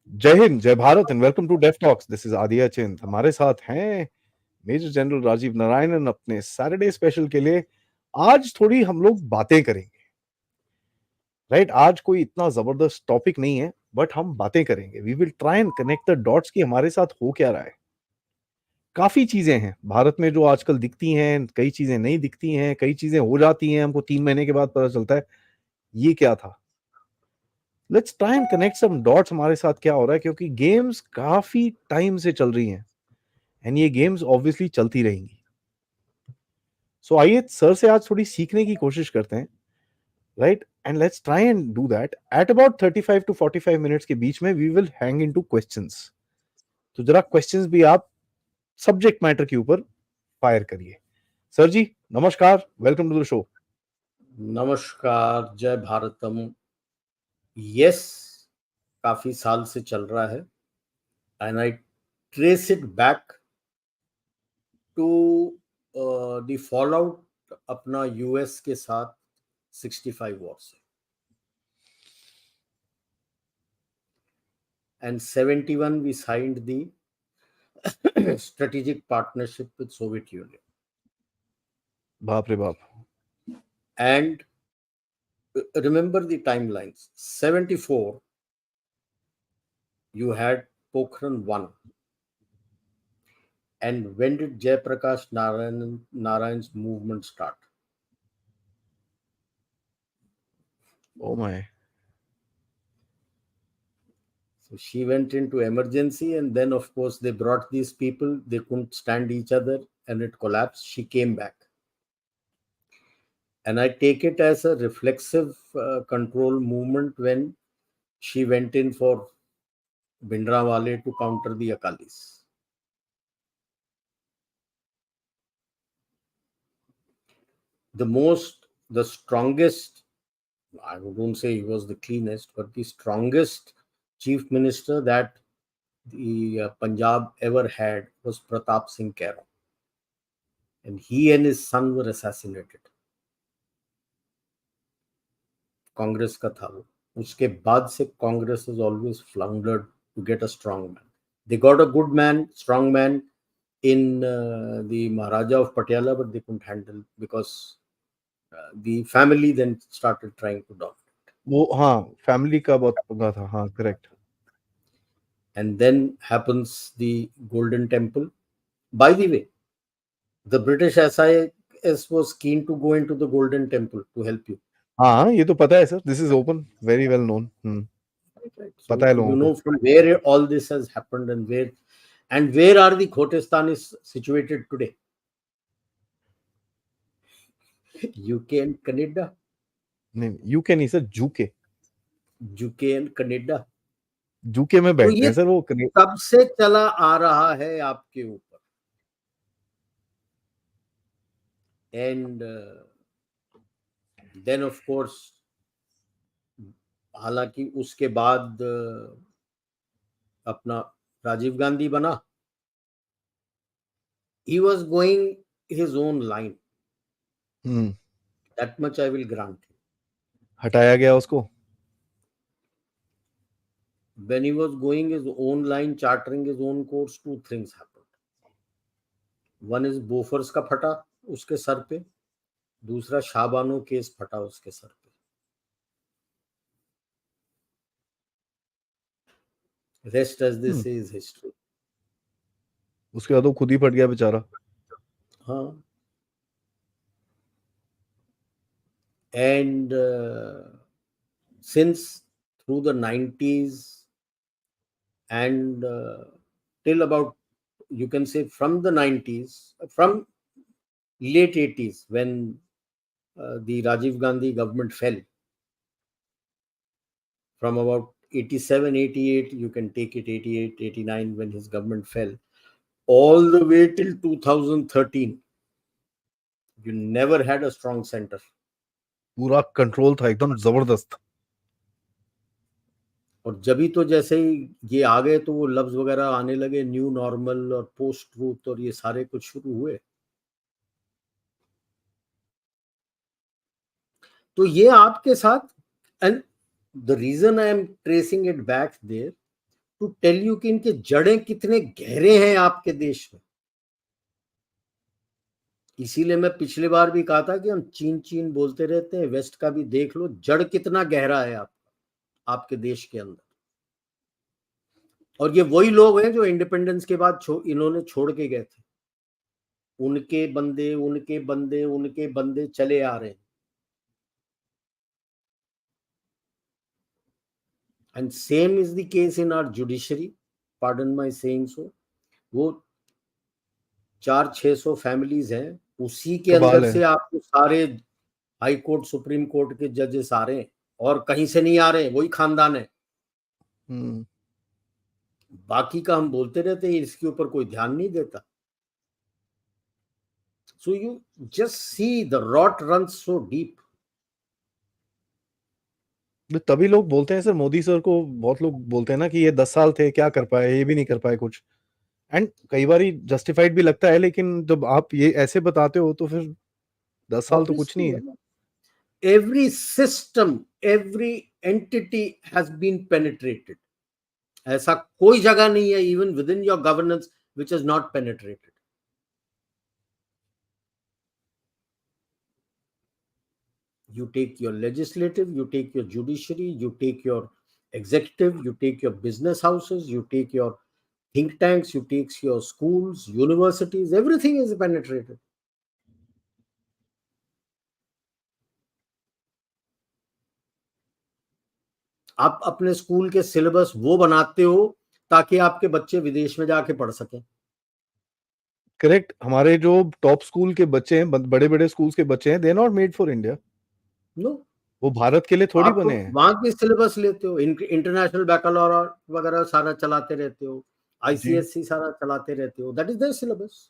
जय हिंद, जय Bharat and welcome to deaf talks. This is Adi Chint. हमारे साथ हैं मेजर जनरल राजीव नारायणन अपने सैटरडे स्पेशल के लिए। आज थोड़ी हम लोग बातें करेंगे, राइट? आज कोई इतना जबरदस्त टॉपिक नहीं है, बट हम बातें करेंगे। We will try and connect the dots कि हमारे साथ हो क्या रहा है। काफी चीजें हैं भारत में जो आजकल दिखती हैं, कई चीजें नहीं दिखती हैं, कई चीजें हो जाती हैं, हमको 3 महीने के बाद पता चलता है ये क्या था। Let's try and connect some dots, हमारे साथ क्या हो रहा है, क्योंकि गेम्स काफी टाइम से चल रही हैं एंड ये गेम्स ऑब्वियसली चलती रहेंगी। सो आइए सर से आज थोड़ी सीखने की कोशिश करते हैं, right? And let's try and do that at about 35 to 45 minutes के बीच में we will hang into questions. तो जरा क्वेश्चंस भी आप सब्जेक्ट मैटर के ऊपर फायर करिए। सर जी नमस्कार, वेलकम टू द शो। नमस्कार, जय भारतम। यस, काफी साल से चल रहा है and I trace it back to the fallout अपना यूएस के साथ 65 वॉर से and 71 we signed the strategic partnership with Soviet Union. बाप रे बाप। And remember the timelines. 74, you had Pokhran 1. And when did Jayaprakash Narayan's movement start? Oh my. So she went into emergency, and then, of course, they brought these people. They couldn't stand each other, and it collapsed. She came back. And I take it as a reflexive control movement when she went in for Bhindranwale to counter the Akalis. The strongest, I wouldn't say he was the cleanest, but the strongest chief minister that the Punjab ever had was Pratap Singh Kaira. And he and his son were assassinated. Congress का था वो। उसके बाद से Congress has always floundered to get a strong man. They got a good man, strong man in the Maharaja of Patiala, but they couldn't handle because the family then started trying to dominate. वो हाँ, family का बहुत पंगा था। हाँ correct. And then happens the Golden Temple. By the way, the British SIS was keen to go into the Golden Temple to help you. हाँ ये तो पता है sir, this is open, very well known. Right. पता So है you लोगों को। know from where all this has happened and where are the Khotistanis situated today? UK and Canada. नहीं यूके नहीं सर, जूके। UK and Canada. जूके में तो बैठते ये हैं सर वो। तब से चला आ रहा है आपके ऊपर। एंड देन ऑफ कोर्स, हालांकि उसके बाद अपना राजीव गांधी बना, he was going his own line. That much I will grant you. हटाया गया उसको। When he was going his own line, chartering his own course, two things happened. One is Bofors का फटा उसके सर पे, दूसरा शाहबानो केस फटा उसके सर पे। Rest as they say is history. उसके बाद वो खुद ही फट गया बेचारा। हाँ। And since through the 90s and till about, you can say from the 90s, from late 80s when the Rajiv Gandhi government fell, from about 87, 88, you can take it 88, 89 when his government fell, all the way till 2013, you never had a strong center. पूरा control था एकदम जबरदस्त। और जब तो जैसे ही ये आ गए तो वो लफ्ज वगैरह आने लगे, न्यू नॉर्मल और पोस्ट ट्रूथ और ये सारे कुछ शुरू हुए। तो ये आपके साथ, and the reason I am tracing it back there, to tell you कि इनके जड़ें कितने गहरे हैं आपके देश में। इसीलिए मैं पिछली बार भी कहा था कि हम चीन चीन बोलते रहते हैं, वेस्ट का भी देख लो जड़ कितना गहरा है आपके देश के अंदर। और ये वही लोग हैं जो इंडिपेंडेंस के बाद इन्होंने छोड़ के गए थे। उनके बंदे उनके बंदे उनके बंदे चले आ रहे हैं। And same is the case in our judiciary, pardon my saying so. वो 400-600 फैमिलीज हैं, उसी के अंदर कबाल है। से आपको सारे हाई कोर्ट सुप्रीम कोर्ट के जजेस आ रहे हैं, और कहीं से नहीं आ रहे हैं, वही खानदान है। बाकी का हम बोलते रहते हैं, इसके ऊपर कोई ध्यान नहीं देता। So you just see the rot runs so deep. तभी लोग बोलते हैं सर, मोदी सर को बहुत लोग बोलते हैं ना कि ये 10 साल थे, क्या कर पाए, ये भी नहीं कर पाए कुछ। एंड कई बार जस्टिफाइड भी लगता है, लेकिन जब आप ये ऐसे बताते हो तो फिर 10 साल तो कुछ नहीं है। Every system, every entity has been penetrated. ऐसा कोई जगह नहीं है even within your governance which is not penetrated. You take your legislative, you take your judiciary, you take your executive, you take your business houses, you take your think tanks, you take your schools, universities, everything is penetrated. आप अपने school के syllabus वो बनाते हो ताकि आपके बच्चे विदेश में जाके पढ़ सकें। करेक्ट। हमारे जो टॉप स्कूल के बच्चे हैं, बड़े बड़े स्कूल्स के बच्चे हैं, they not made for India. No, वो भारत के लिए थोड़ी आप तो बने हैं। वहां के सिलेबस लेते हो, इंटरनेशनल बैकलॉर वगैरह सारा चलाते रहते हो, जी। आईसीएससी सारा चलाते रहते हो, that is there syllabus.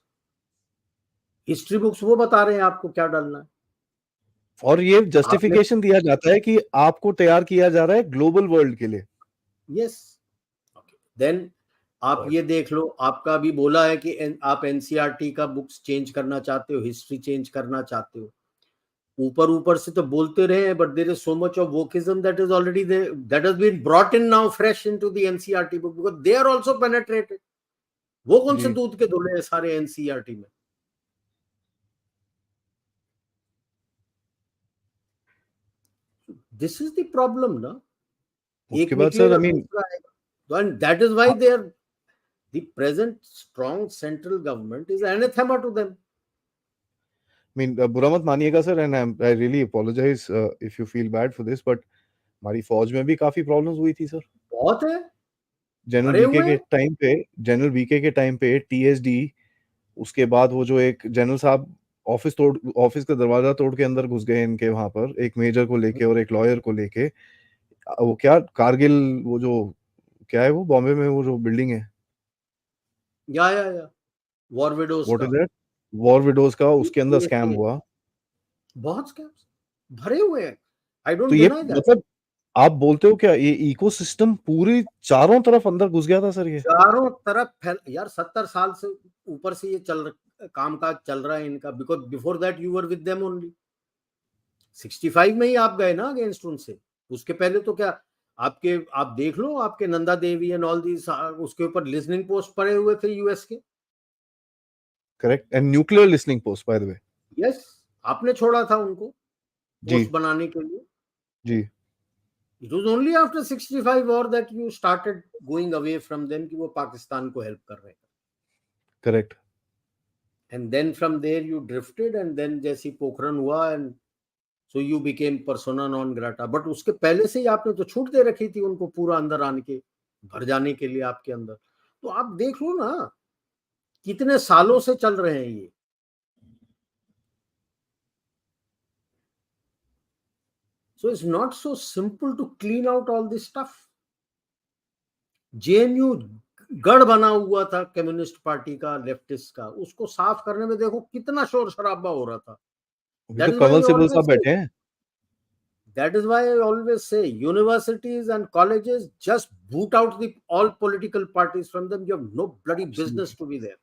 History books वो बता रहे हैं आपको क्या डालना है। और ये आपने, जस्टिफिकेशन दिया जाता है कि आपको तैयार किया जा रहा है ग्लोबल वर्ल्ड के लिए। यस, देन आप और ये देख लो, आपका भी बोला है कि आप एनसीईआरटी का बुक्स चेंज करना चाहते हो, हिस्ट्री चेंज करना चाहते हो। ऊपर ऊपर से तो बोलते रहे, but there is so much of wokeism that is already there, that has been brought in now fresh into the NCERT book, because they are also penetrated. वो कौन से जी। दूध के धुले हैं सारे एनसीईआरटी में। दिस इज द प्रॉब्लम ना। उसके एक बाद सर, निकलेगा दूसरा आएगा, and that is why they are the present strong central government is anathema to them. बुरा मत मानिएगा sir, and I really apologise if you feel bad for this, but हमारी फौज में भी काफी प्रॉब्लम्स हुई थी सर। बहुत है, जनरल भरे वीके हुए के हैं। टाइम पे जनरल वीके के टाइम पे टीएसडी, उसके बाद वो जो एक जनरल साहब ऑफिस का दरवाजा तोड़ के अंदर घुस गए इनके, वहां पर एक मेजर को लेके और एक लॉयर को लेके। वो क्या कारगिल, वो जो क्या है वो बॉम्बे में वो जो बिल्डिंग है, या वॉर विडोज व्हाट का, इज दैट, वॉर विडोज का, उसके अंदर स्कैम ये हुआ। बहुत स्कैम्स भरे हुए हैं। आई तो डोंट ये डिनाई दैट। मतलब आप बोलते हो क्या ये इकोसिस्टम पूरी चारों तरफ अंदर घुस गया था सर ये? चारों तरफ फैल, यार 70 साल से ऊपर से ये कामकाज चल रहा है इनका, because before that you were with them only. 65 में ही आप गए ना अगेंस्ट उनसे, उसके पहले तो क्या आप देख लो, आपके Nanda Devi and all these, उसके ऊपर लिसनिंग पोस्ट पड़े हुए थे यूएस के। Correct, and nuclear listening post bye the way. Yes, आपने छोड़ा था उनको जी। पोस्ट बनाने के लिए। जी। It was only after 65 war that you started going away from them कि वो पाकिस्तान को हेल्प कर रहे हैं। Correct. And then from there you drifted, and then जैसी पोखरन हुआ, and so you became persona non grata. But उसके पहले से ही आपने तो छूट दे रखी थी उनको पूरा अंदर आने के, भर जाने के लिए आपके अंदर। तो आप देख लो ना, कितने सालों से चल रहे हैं ये। So it's not so simple to clean out all this stuff. JNU गढ़ बना हुआ था कम्युनिस्ट पार्टी का, लेफ्टिस्ट का, उसको साफ करने में देखो कितना शोर शराबा हो रहा था। अभी दैट तो इज व्हाई कंवल आई सिब्बल ऑलवेज साहब से बैठे हैं। That is why I always say universities and colleges just boot out the all political parties from them. You have no bloody business to be there.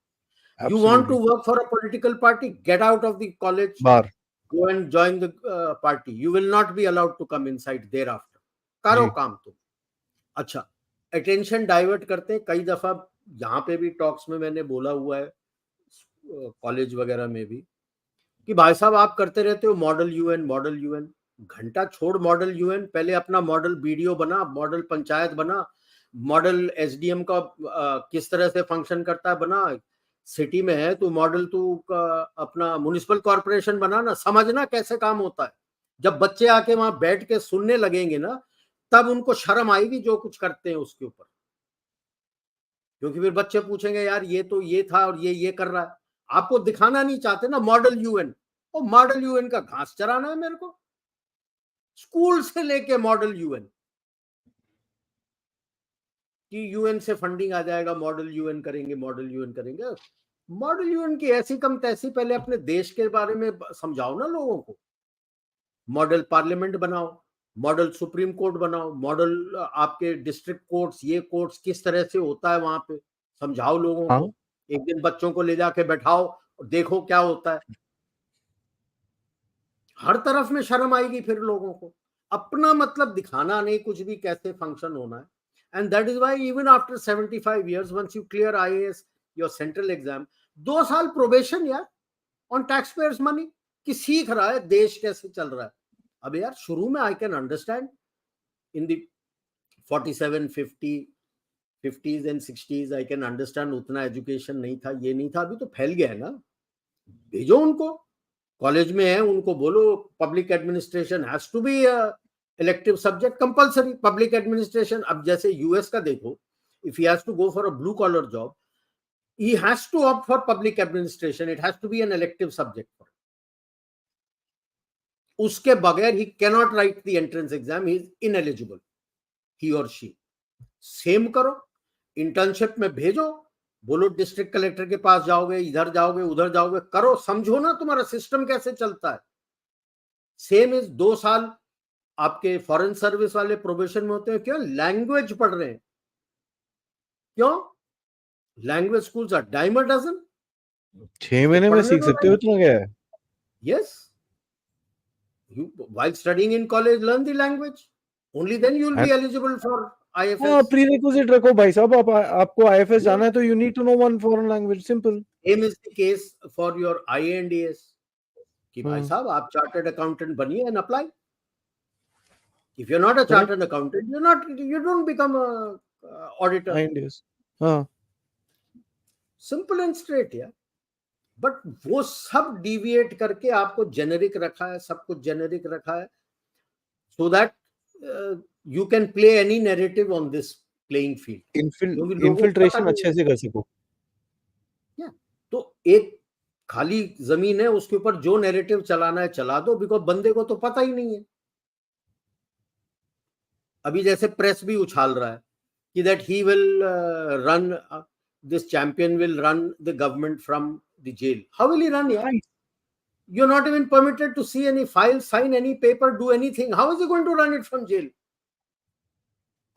You want to absolutely. work for a political party, get out of the college, bar. go and join the party. You will not be allowed to come inside thereafter. करो जी। काम तुम। अच्छा, attention divert करते हैं। कई दफा यहाँ पे भी टॉक्स में मैंने बोला हुआ है, कॉलेज वगैरह में भी, कि भाई साहब आप करते रहते हो मॉडल यूएन मॉडल यूएन। घंटा छोड़ मॉडल यूएन, पहले अपना मॉडल बीडीओ बना, मॉडल पंचायत बना, मॉडल एसडीएम का किस तरह से फंक्शन करता है बना। सिटी में है तो मॉडल तू अपना म्युनिसिपल कॉर्पोरेशन बना ना, समझना कैसे काम होता है। जब बच्चे आके वहां बैठ के सुनने लगेंगे ना, तब उनको शर्म आएगी जो कुछ करते हैं उसके ऊपर। क्योंकि फिर बच्चे पूछेंगे यार ये तो ये था और ये कर रहा है। आपको दिखाना नहीं चाहते ना मॉडल यूएन, और मॉडल यूएन का घास चराना है मेरे को। स्कूल से लेके मॉडल यूएन, कि यूएन से फंडिंग आ जाएगा, मॉडल यूएन करेंगे, मॉडल यूएन करेंगे। मॉडल यूएन की ऐसी कम तैसी, पहले अपने देश के बारे में समझाओ ना लोगों को। मॉडल पार्लियामेंट बनाओ, मॉडल सुप्रीम कोर्ट बनाओ, मॉडल आपके डिस्ट्रिक्ट कोर्ट्स, ये कोर्ट्स किस तरह से होता है वहां पे, समझाओ लोगों हाँ को। एक दिन बच्चों को ले जाके बैठाओ और देखो क्या होता है। हर तरफ में शर्म आएगी फिर लोगों को। अपना मतलब दिखाना नहीं कुछ भी, कैसे फंक्शन होना है। And that is why even after 75 years once you clear IAS your central exam, 2 साल प्रोबेशन यार ऑन टैक्स पेयर्स मनी, कि सीख रहा है देश कैसे चल रहा है। अब यार शुरू में I can understand, in the 47 50s and 60s I can understand, उतना एजुकेशन नहीं था, ये नहीं था। अभी तो फैल गया है ना। भेजो उनको, कॉलेज में है उनको बोलो public administration has to be elective subject, compulsory public administration. अब जैसे यूएस का देखो, if he has to go for a blue collar job, he has to opt for public administration, it has to be an elective subject for him. उसके बगैर he cannot write the entrance exam, he is ineligible, he or she. Same करो, internship में भेजो, बोलो district collector के पास जाओगे, इधर जाओगे, उधर जाओगे, करो, समझो ना तुम्हारा सिस्टम कैसे चलता है। सेम इज 2 साल आपके फॉरेन सर्विस वाले प्रोबेशन में होते हैं, क्यों? लैंग्वेज पढ़ रहे हैं। क्यों? Language schools are dime a dozen. 6 महीने में सीख सकते हो इतना क्या है? Yes, you while studying in college learn the language, only then you will be eligible for IFS. हाँ, प्रीरिक्विजिट रखो भाई साहब, आपको आईएफएस जाना है तो you need to know one foreign language, simple. Same is the case for your IANDS, कि भाई साहब आप चार्टर्ड अकाउंटेंट बनिए and apply. If you're not a chartered accountant, you don't become a auditor. IANDS, हाँ, simple and straight यार। But वो सब deviate करके आपको जेनेरिक रखा है, सब कुछ जेनेरिक रखा है, so that you can play any narrative on this playing field, infiltration अच्छे से कर सको। तो एक खाली जमीन है, उसके ऊपर जो नैरेटिव चलाना है चला दो, बिकॉज बंदे को तो पता ही नहीं है। अभी जैसे प्रेस भी उछाल रहा है कि that he will run, this champion will run the government from the jail. How will he run? Yeah, you're not even permitted to see any file, sign any paper, do anything. How is he going to run it from jail?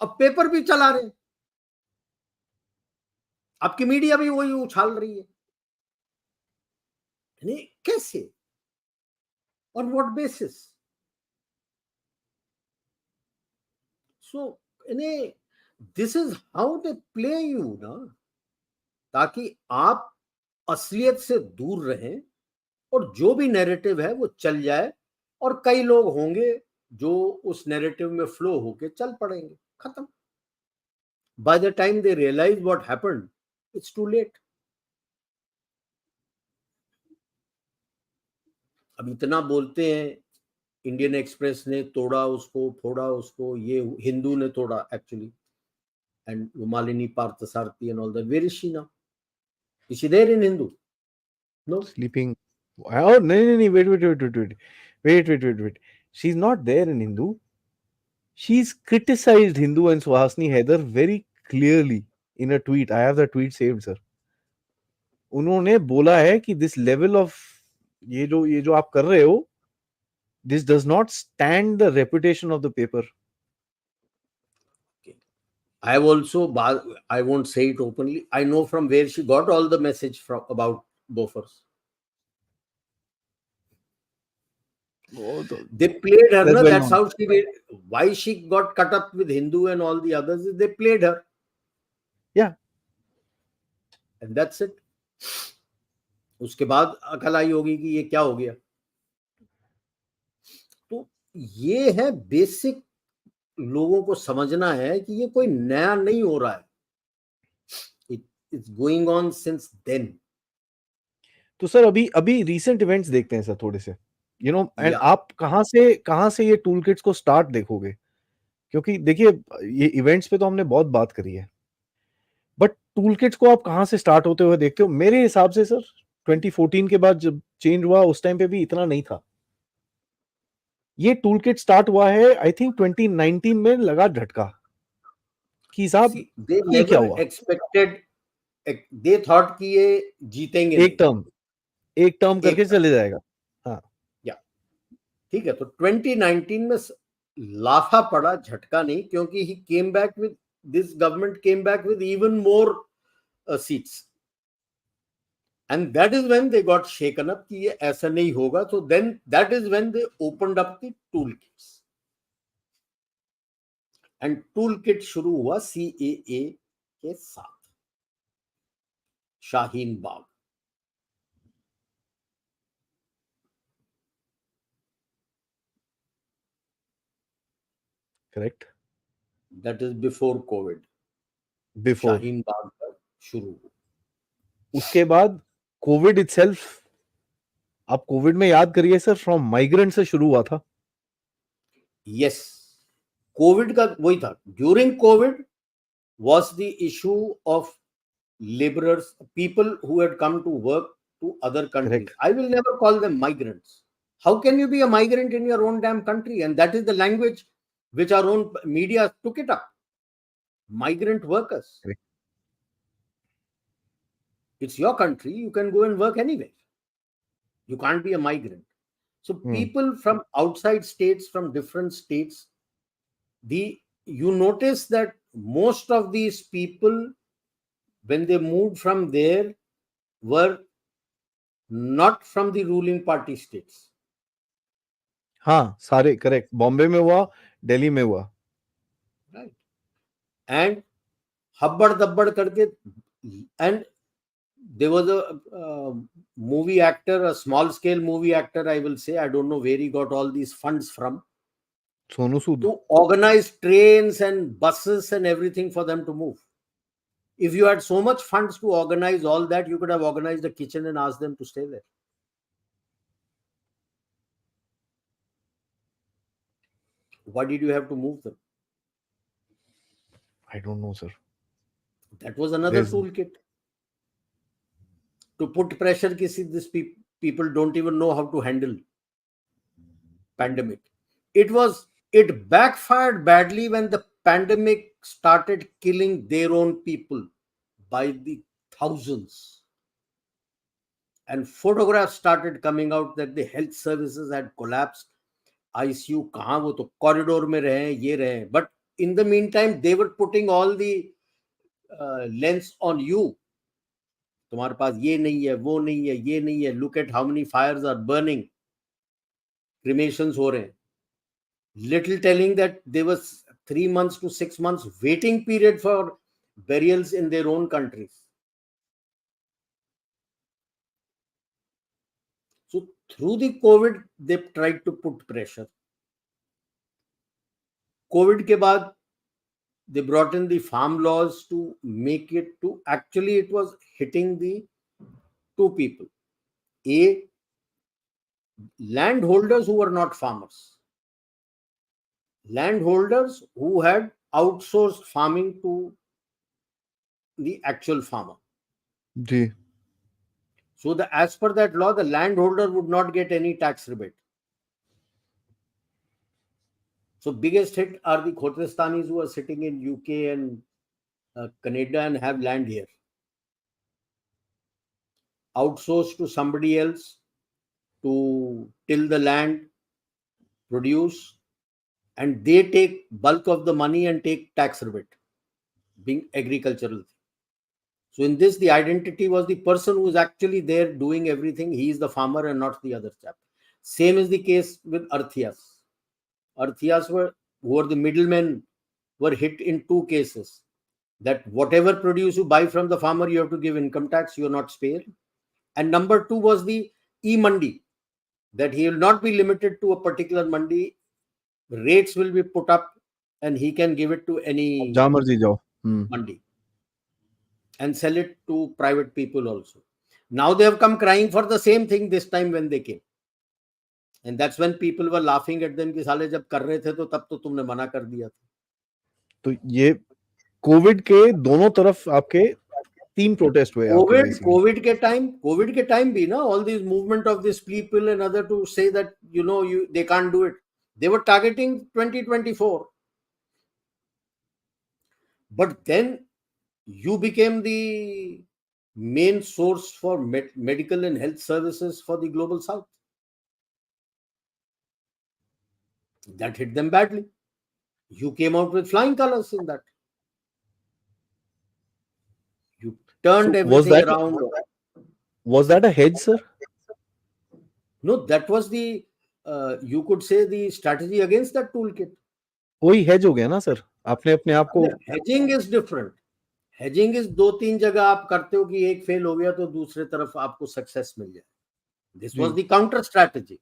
अब paper भी चला रहे हैं, आपकी media भी वही उछाल रही है। कैसे, on what basis? So this is how they play you ना, ताकि आप असलियत से दूर रहें और जो भी नैरेटिव है वो चल जाए, और कई लोग होंगे जो उस नैरेटिव में फ्लो होके चल पड़ेंगे, खत्म। By the time they realize what happened, it's too late. अब इतना बोलते हैं, इंडियन एक्सप्रेस ने तोड़ा उसको, फोड़ा उसको, ये हिंदू ने तोड़ा actually, and Malini Parthasarathy and all that, where is she now? Is she there in Hindu? No, sleeping. Oh, no, wait. She's not there in Hindu. She's criticized Hindu and Suhasini Haider very clearly in a tweet. I have the tweet saved, sir. उन्होंने बोला है कि this level of ये जो आप कर रहे हो, this does not stand the reputation of the paper. I have also, I won't say it openly, I know from where she got all the message from about Bofors. They played her, no? That's how she did. Why she got cut up with Hindu and all the others is they played her. Yeah. And that's it. उसके बाद अकल आई होगी कि ये क्या हो गया. तो ये है बेसिक, लोगों को समझना है कि ये कोई नया नहीं हो रहा है. It's going on since then. तो सर अभी अभी रीसेंट इवेंट्स देखते हैं सर थोड़े से, एंड या आप कहाँ से ये टूल किट्स को स्टार्ट देखोगे, क्योंकि देखिए ये इवेंट्स पे तो हमने बहुत बात करी है, बट टूल किट्स को आप कहाँ से स्टार्ट होते हुए देखते हो? मेरे हिसाब से सर 2014 के बाद जब चेंज हुआ उस टाइम पे भी इतना नहीं था. ये टूल किट स्टार्ट हुआ है आई थिंक 2019 में, लगा झटका कि साहब सी, दे ये क्या नेवर हुआ. एक्सपेक्टेड. दे थॉट कि ये जीतेंगे एक नहीं. टर्म एक टर्म करके एक चले जाएगा. हाँ. या ठीक है. तो 2019 में लाफा पड़ा, झटका नहीं, क्योंकि he came back with, this government came back with even more seats. And that is when they got shaken up कि ये ऐसा नहीं होगा. So then that is when they opened up the toolkits. And toolkit शुरू हुआ CAA के साथ, Shaheen Bagh. Correct. That is before COVID. Before. Shaheen Bagh का शुरू हुआ. उसके बाद कोविड इटसेल्फ, आप कोविड में याद करिए सर, फ्रॉम माइग्रेंट से शुरू हुआ था. Yes, COVID का वही था. During COVID was the issue of laborers, people who had come to work to other countries. Correct. I will never call them migrants. How can you be a migrant in your own damn country? And that is the language which our own media took it up. Migrant workers. Correct. It's your country. You can go and work anywhere. You can't be a migrant. So people from outside states, from different states, you notice that most of these people, when they moved from there, were not from the ruling party states. हाँ सारे correct. Bombay में हुआ, दिल्ली में हुआ. Right. And हब्बड़ दब्बड़ करके. And there was a movie actor, a small scale movie actor, I will say, I don't know where he got all these funds from, Sonu Sood. to organize trains and buses and everything for them to move. If you had so much funds to organize all that, you could have organized a kitchen and asked them to stay there. Why did you have to move them? I don't know sir. That was another There's- toolkit to put pressure. These people don't even know how to handle pandemic. It backfired badly when the pandemic started killing their own people by the thousands. And photographs started coming out that the health services had collapsed. ICU कहाँ, वो तो corridor में रहे, ये रहे. But in the meantime, they were putting all the lens on you. तुम्हारे पास ये नहीं है, वो नहीं है, ये नहीं है. Look at how many fires are burning. Cremations हो रहे हैं. Little telling that there was 3 months to 6 months waiting period for burials in their own countries. So through the COVID, they tried to put pressure. COVID के बाद they brought in the farm laws to make it to, actually it was hitting the two people. A, landholders who were not farmers. Landholders who had outsourced farming to the actual farmer. Ji. So as per that law, the landholder would not get any tax rebate. So biggest hit are the Khotristanis who are sitting in UK and Canada and have land here. Outsourced to somebody else to till the land, produce, and they take bulk of the money and take tax rebate, being agricultural. So in this, the identity was the person who is actually there doing everything. He is the farmer and not the other chap. Same is the case with Arthias. Arthias who were the middlemen, were hit in two cases. that whatever produce you buy from the farmer, you have to give income tax, you are not spared. And number two was the e-mandi, that he will not be limited to a particular mandi. Rates will be put up and he can give it to आप any जहाँ मर्जी जाओ. mandi and sell it to private people also. Now they have come crying for the same thing this time when they came. And that's when people were laughing at them कि साले जब कर रहे थे तो तब तो तुमने मना कर दिया था. तो ये कोविड के दोनों तरफ आपके 3 प्रोटेस्ट हुए आपके बेसिकली. कोविड के टाइम भी ना, all these movement of these people and other to say that they can't do it. They were targeting 2024. But then you became the main source for medical and health services for the global south. That hit them badly. You came out with flying colors in that. You turned everything around. Was that a hedge, sir? No, that was the you could say the strategy against that toolkit. वही hedge हो गया ना sir, आपने अपने आप को. Hedging is different. Hedging is 2-3 जगह आप करते हो कि एक फेल हो गया तो दूसरे तरफ आपको सक्सेस मिल जाए. This was the counter strategy.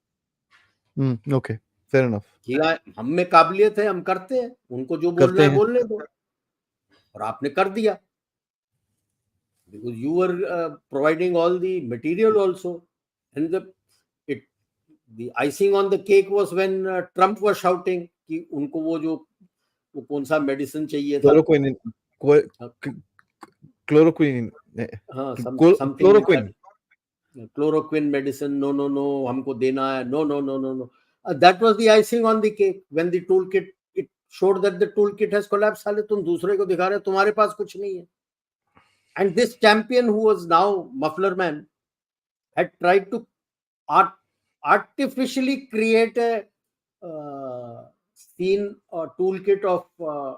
Okay, fair enough. कि हम में काबिलियत है, हम करते हैं, उनको जो बोलना है बोलने दो, और आपने कर दिया. Because you were providing all the material also, and the icing on the cake was when Trump was shouting कि उनको वो कौन सा मेडिसिन चाहिए था, क्लोरोक्विन मेडिसिन, नो हमको देना है, no. That was the icing on the cake when the toolkit, it showed that the toolkit has collapsed. साले तुम दूसरे को दिखा रहे हो, तुम्हारे पास कुछ नहीं है. And this champion who was now Muffler Man had tried to artificially create a scene or toolkit of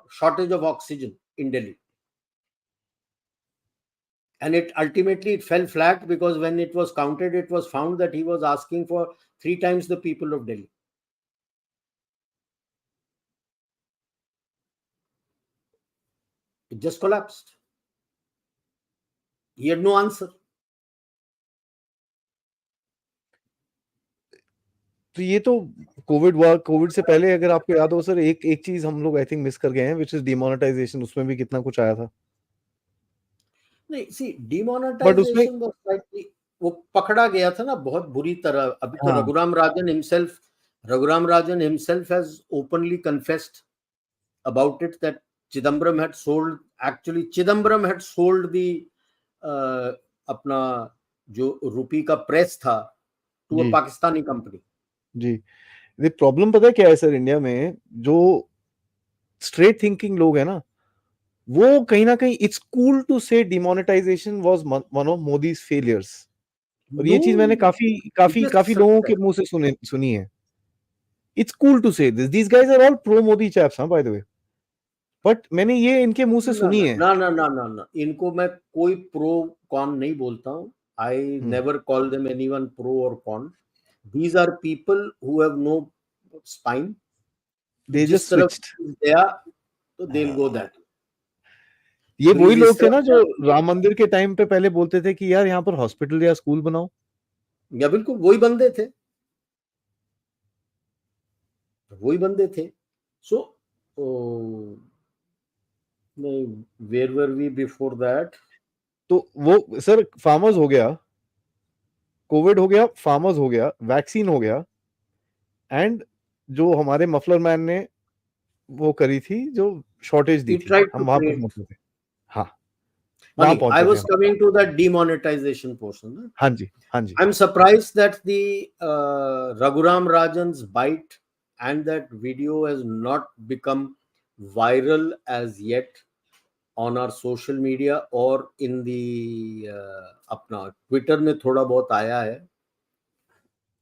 shortage of oxygen in Delhi. And it ultimately fell flat because when it was counted, it was found that he was asking for 3 times the people of Delhi. It just collapsed. He had no answer. तो ये तो Covid हुआ. Covid से पहले अगर आपको याद हो सर, एक चीज हम लोग आई थिंक मिस कर गए हैं, which is demonetization. उसमें भी कितना कुछ आया था. नहीं, see, demonetization was slightly, वो पकड़ा गया था ना बहुत बुरी तरह. अभी तो Raghuram Rajan himself has openly confessed about it that Chidambaram had sold the अपना जो रुपी का प्रेस था to a पाकिस्तानी कंपनी. जी, ये प्रॉब्लम पता है क्या है सर, इंडिया में जो स्ट्रेट थिंकिंग लोग हैं ना, वो कहीं ना कहीं इट्स कूल टू से demonetisation was one of Modi's failures. और ये चीज मैंने काफी लोगों के मुंह से सुनी है. It's cool to say this. These guys are all pro Modi chaps, by the way. But मैंने ये इनके मुंह से सुनी है. ना, इनको मैं कोई प्रो कॉन नहीं बोलता हूँ. I never call them anyone pro or con. These are people who have no spine. They just switched. They are, so they'll go that. ये वही लोग थे ना जो राम मंदिर के टाइम पे पहले बोलते थे कि यार यहाँ पर हॉस्पिटल या स्कूल बनाओ. या बिल्कुल वही बंदे थे. So where were we before that? तो वो सर फार्मर्स हो गया, कोविड हो गया, फार्मर्स हो गया, वैक्सीन हो गया, एंड जो हमारे मफलर मैन ने वो करी थी, जो शॉर्टेज दी थी, हम वहां पर पहुंचे थे. हाँ, I was coming to that demonetization portion. हाँ जी. I'm surprised that the Raghuram Rajan's bite and that video has not become viral as yet on our social media or in the अपना Twitter में थोड़ा बहुत आया है.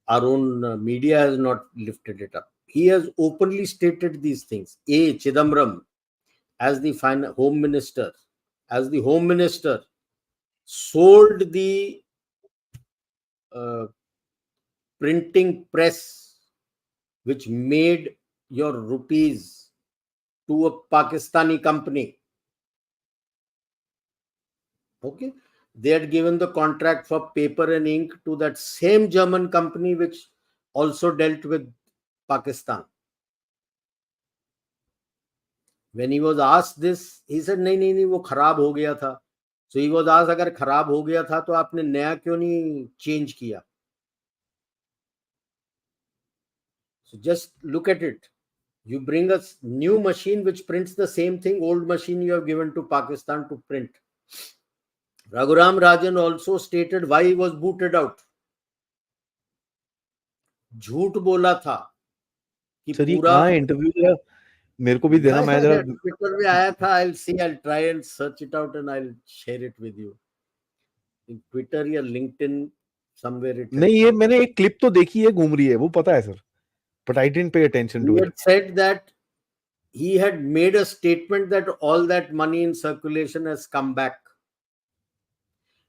Our own media has not lifted it up. He has openly stated these things. Chidambaram, as the home minister, sold the printing press which made your rupees to a Pakistani company. Okay, they had given the contract for paper and ink to that same German company which also dealt with Pakistan. When he was asked this, he said नहीं नहीं नहीं वो खराब हो गया था. So he was asked, अगर खराब हो गया था तो आपने नया क्यों नहीं चेंज किया? So just look at it. You bring a new machine which prints the same thing, old machine you have given to Pakistan to print. Raghuram Rajan also stated why he was booted out. झूठ बोला था कि sir ये पूरा कहाँ है interview? जरा मेरे को भी देना, मैं जरा ट्विटर में आया था. I'll see, I'll try and search it out and I'll share it with you. In Twitter या LinkedIn somewhere it नहीं, ये मैंने एक क्लिप तो देखी है, घूम रही है, वो पता है sir, but I didn't pay attention to he it. had said that he had made a statement that all that money in circulation has come back.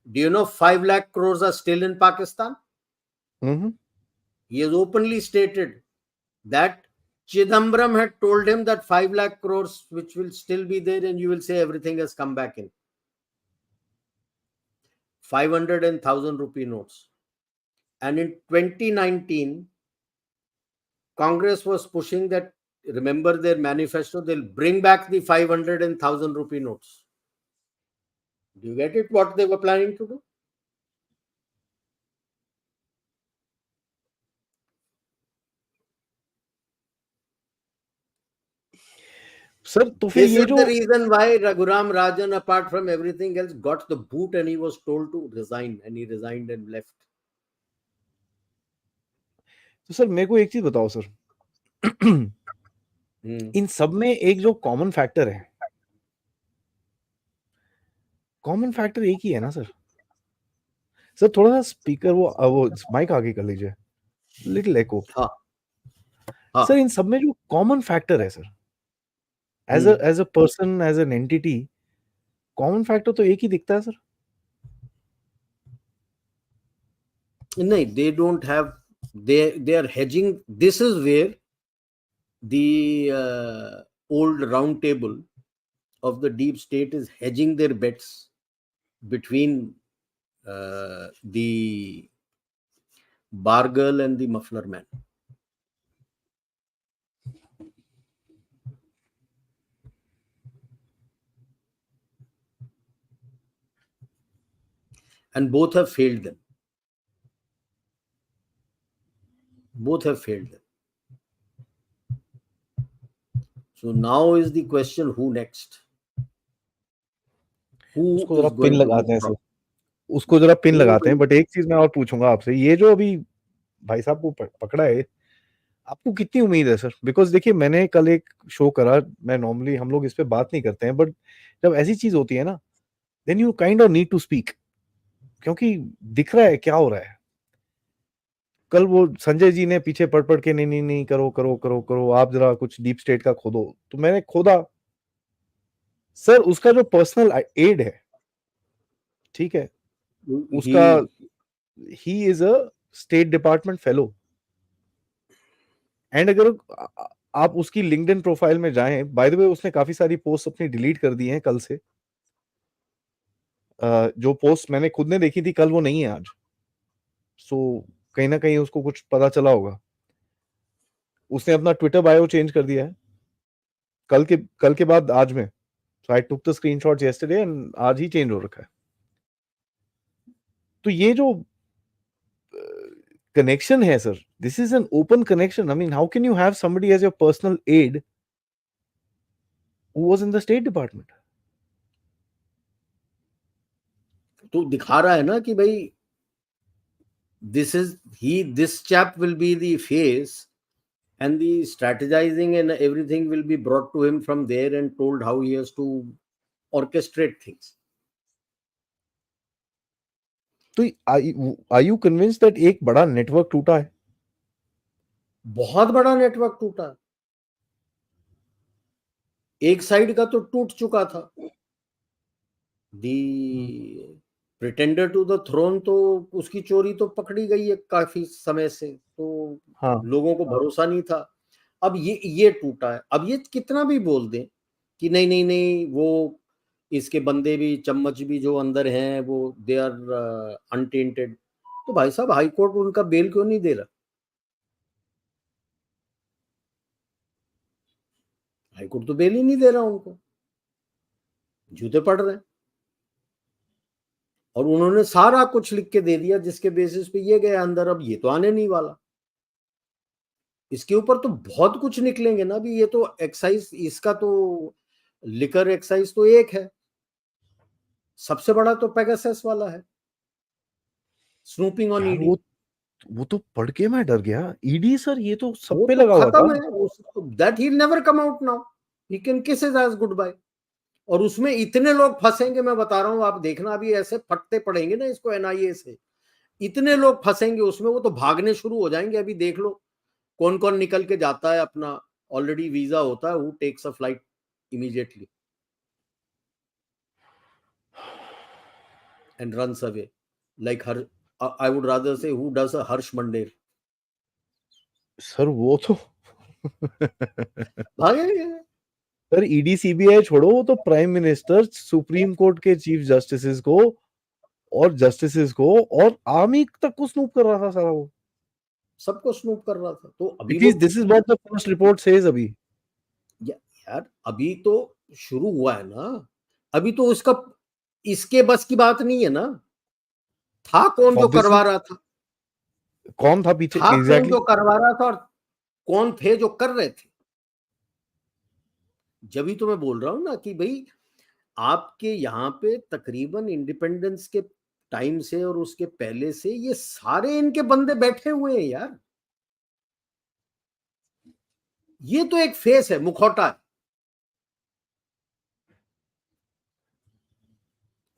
Do you know 5 lakh crores are still in Pakistan? Mm-hmm. He has openly stated that Chidambaram had told him that 5 lakh crores which will still be there, and you will say everything has come back in. 500 and 1000 rupee notes. And in 2019, Congress was pushing that, remember their manifesto, they'll bring back the 500 and 1000 rupee notes. Do you get it? What they were planning to do? Sir तो फिर This ये is जो the reason why Raghuram Rajan, apart from everything else, got the boot and he was told to resign, and he resigned and left. तो sir मेरे को एक चीज बताओ सर, इन सब में एक जो कॉमन फैक्टर है, कॉमन फैक्टर एक ही है ना सर? सर थोड़ा सा स्पीकर वो माइक आगे कर लीजिए, लिटिल एको. हाँ, हाँ. सर इन सब में जो कॉमन फैक्टर है sir, as a person, as an entity, common factor तो एक ही दिखता है sir. No, they don't have, they are hedging. This is where the old round table of the deep state is hedging their bets between the bar girl and the muffler man. And both have failed them. Both have failed them. So now is the question, who next? उसको जरा pin लगाते हैं sir, उसको जरा pin लगाते हैं. But एक चीज मैं और पूछूंगा आपसे, ये जो अभी भाई साहब को पकड़ा है, आपको कितनी उम्मीद है सर? बिकॉज देखिए, मैंने कल एक शो करा, मैं नॉर्मली हम लोग इस पे बात नहीं करते हैं, बट जब ऐसी चीज होती है ना, then you kind of need to speak, क्योंकि दिख रहा है क्या हो रहा है. कल वो संजय जी ने पीछे पढ़ के नहीं नहीं नहीं करो करो करो करो, आप जरा कुछ डीप स्टेट का खोदो, तो मैंने खोदा सर. उसका जो पर्सनल एड है, ठीक है, उसका, he is a state department fellow. And अगर आप उसकी लिंक्डइन प्रोफाइल में जाएं, बाय द वे उसने काफी सारी पोस्ट अपनी डिलीट कर दी हैं कल से. जो पोस्ट मैंने खुद ने देखी थी कल, वो नहीं है आज. सो कहीं ना कहीं उसको कुछ पता चला होगा. उसने अपना ट्विटर बायो चेंज कर दिया है कल के बाद आज में. So I took the screenshots yesterday and आज ही चेंज हो रखा है. तो ये जो कनेक्शन है sir, this is an open connection. I mean, how can you have somebody as your personal aide who was in the state department? तो दिखा रहा है ना कि भाई, this chap will be the face, and the strategizing and everything will be brought to him from there and told how he has to orchestrate things. तो are you convinced that एक बड़ा नेटवर्क टूटा है? बहुत बड़ा network टूटा. एक side का तो टूट चुका था. दी प्रिटेंडर टू द थ्रोन, तो उसकी चोरी तो पकड़ी गई है काफी समय से, तो लोगों को भरोसा नहीं था. अब ये टूटा है. अब ये कितना भी बोल दें कि नहीं नहीं नहीं, वो इसके बंदे भी, चम्मच भी जो अंदर हैं वो दे आर अनटेंटेड। तो भाई साहब हाई कोर्ट उनका बेल क्यों नहीं दे रहा? हाई कोर्ट तो बेल ही नहीं दे रहा उनको, जूते पड़ रहे हैं। और उन्होंने सारा कुछ लिख के दे दिया जिसके बेसिस पे ये गए अंदर, अब ये तो आने नहीं वाला। इसके ऊपर तो बहुत कुछ निकलेंगे ना। अभी ये तो एक्साइज, इसका तो लिकर एक्साइज तो एक है, सबसे बड़ा तो पेगासस वाला है, स्नूपिंग ऑन यार ईडी। वो तो पढ़ के मैं डर गया। ईडी सर, ये तो सब वो पे तो लगा हुआ था। खत्म है, that he never come out now, he can kiss his ass goodbye. और उसमें इतने लोग फंसेंगे, मैं बता रहा हूं, आप देखना अभी ऐसे फटते पड़ेंगे ना इसको एनआईए से, इतने लोग फंसेंगे उसमें, वो तो भागने शुरू हो जाएंगे। अभी देख लो कौन कौन निकल के जाता है, अपना ऑलरेडी वीजा होता है, who takes a flight immediately and runs away like her. I would rather say who does a Harsh Mandir. Sir वो तो भागेंगे। सर ईडी सीबीआई छोड़ो, वो तो प्राइम मिनिस्टर सुप्रीम कोर्ट के चीफ जस्टिस को और जस्टिस को और आर्मी तक को स्नूप कर रहा था सारा वो। सबको स्नूप कर रहा था। तो अभी वो, at least this is what the first report says अभी। यार अभी तो शुरू हुआ है ना, अभी तो उसका, इसके बस की बात नहीं है ना। था कौन जो ऑब्वियसली करवा रहा था? कौन था पीछे था कौन एग्जैक्टली जो करवा रहा था और कौन थे जो कर रहे थे? जब भी तो मैं बोल रहा हूं ना कि भाई आपके यहाँ पे तकरीबन इंडिपेंडेंस के टाइम से और उसके पहले से ये सारे इनके बंदे बैठे हुए हैं यार। ये तो एक फेस है, मुखौटा है।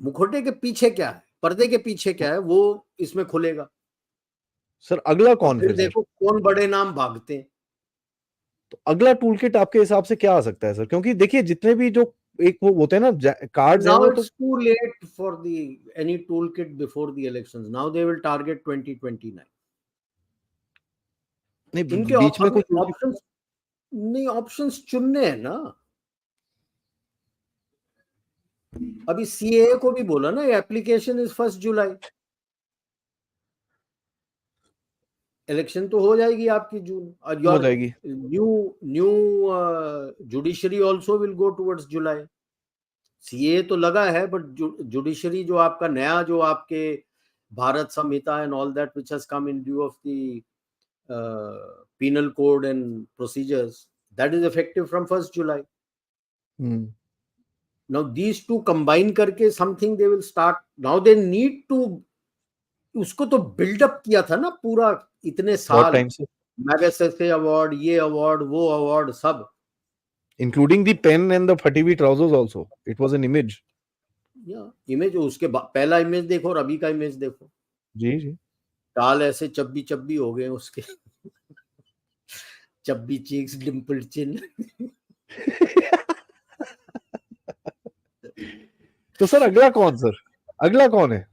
मुखौटे के पीछे क्या है, पर्दे के पीछे क्या है, वो इसमें खुलेगा। सर अगला और कौन फिर फिर सर? देखो कौन बड़े नाम भागते हैं। तो अगला टूल किट आपके हिसाब से क्या आ सकता है सर? क्योंकि देखिए जितने भी जो एक वो होते हैं ना कार्ड्स हैं Now वो तो it's too late for the any toolkit before the elections. Now they will target 2029. नहीं, इनके बीच में अभी कोई टूल किट ऑप्शंस नहीं, ऑप्शंस चुनने हैं ना। अभी सीए को भी बोला ना, एप्लीकेशन इज 1 जुलाई, इलेक्शन तो हो जाएगी आपकी जून, और हो योर जाएगी। New new judiciary also will go towards July. CA तो लगा है, बट जुडिशरी जो आपका नया, जो आपके Bharat Sanhita and all that which has come in due of the penal code and procedures, that is effective from 1st July. Now these two combine करके something they will start. Now they need to, उसको तो buildup किया था ना पूरा इतने बहुत साल, टाइम से, मैगसेसे अवार्ड, ये अवार्ड, वो अवार्ड, सब। Including the pen and the फटी हुई trousers also, it was an image. या इमेज, उसके पहला इमेज देखो और अभी का इमेज देखो, जी जी। काल ऐसे चब्बी चब्बी हो गए उसके। चब्बी चीक्स, डिम्पल चिन। तो सर अगला कौन सर? अगला कौन है?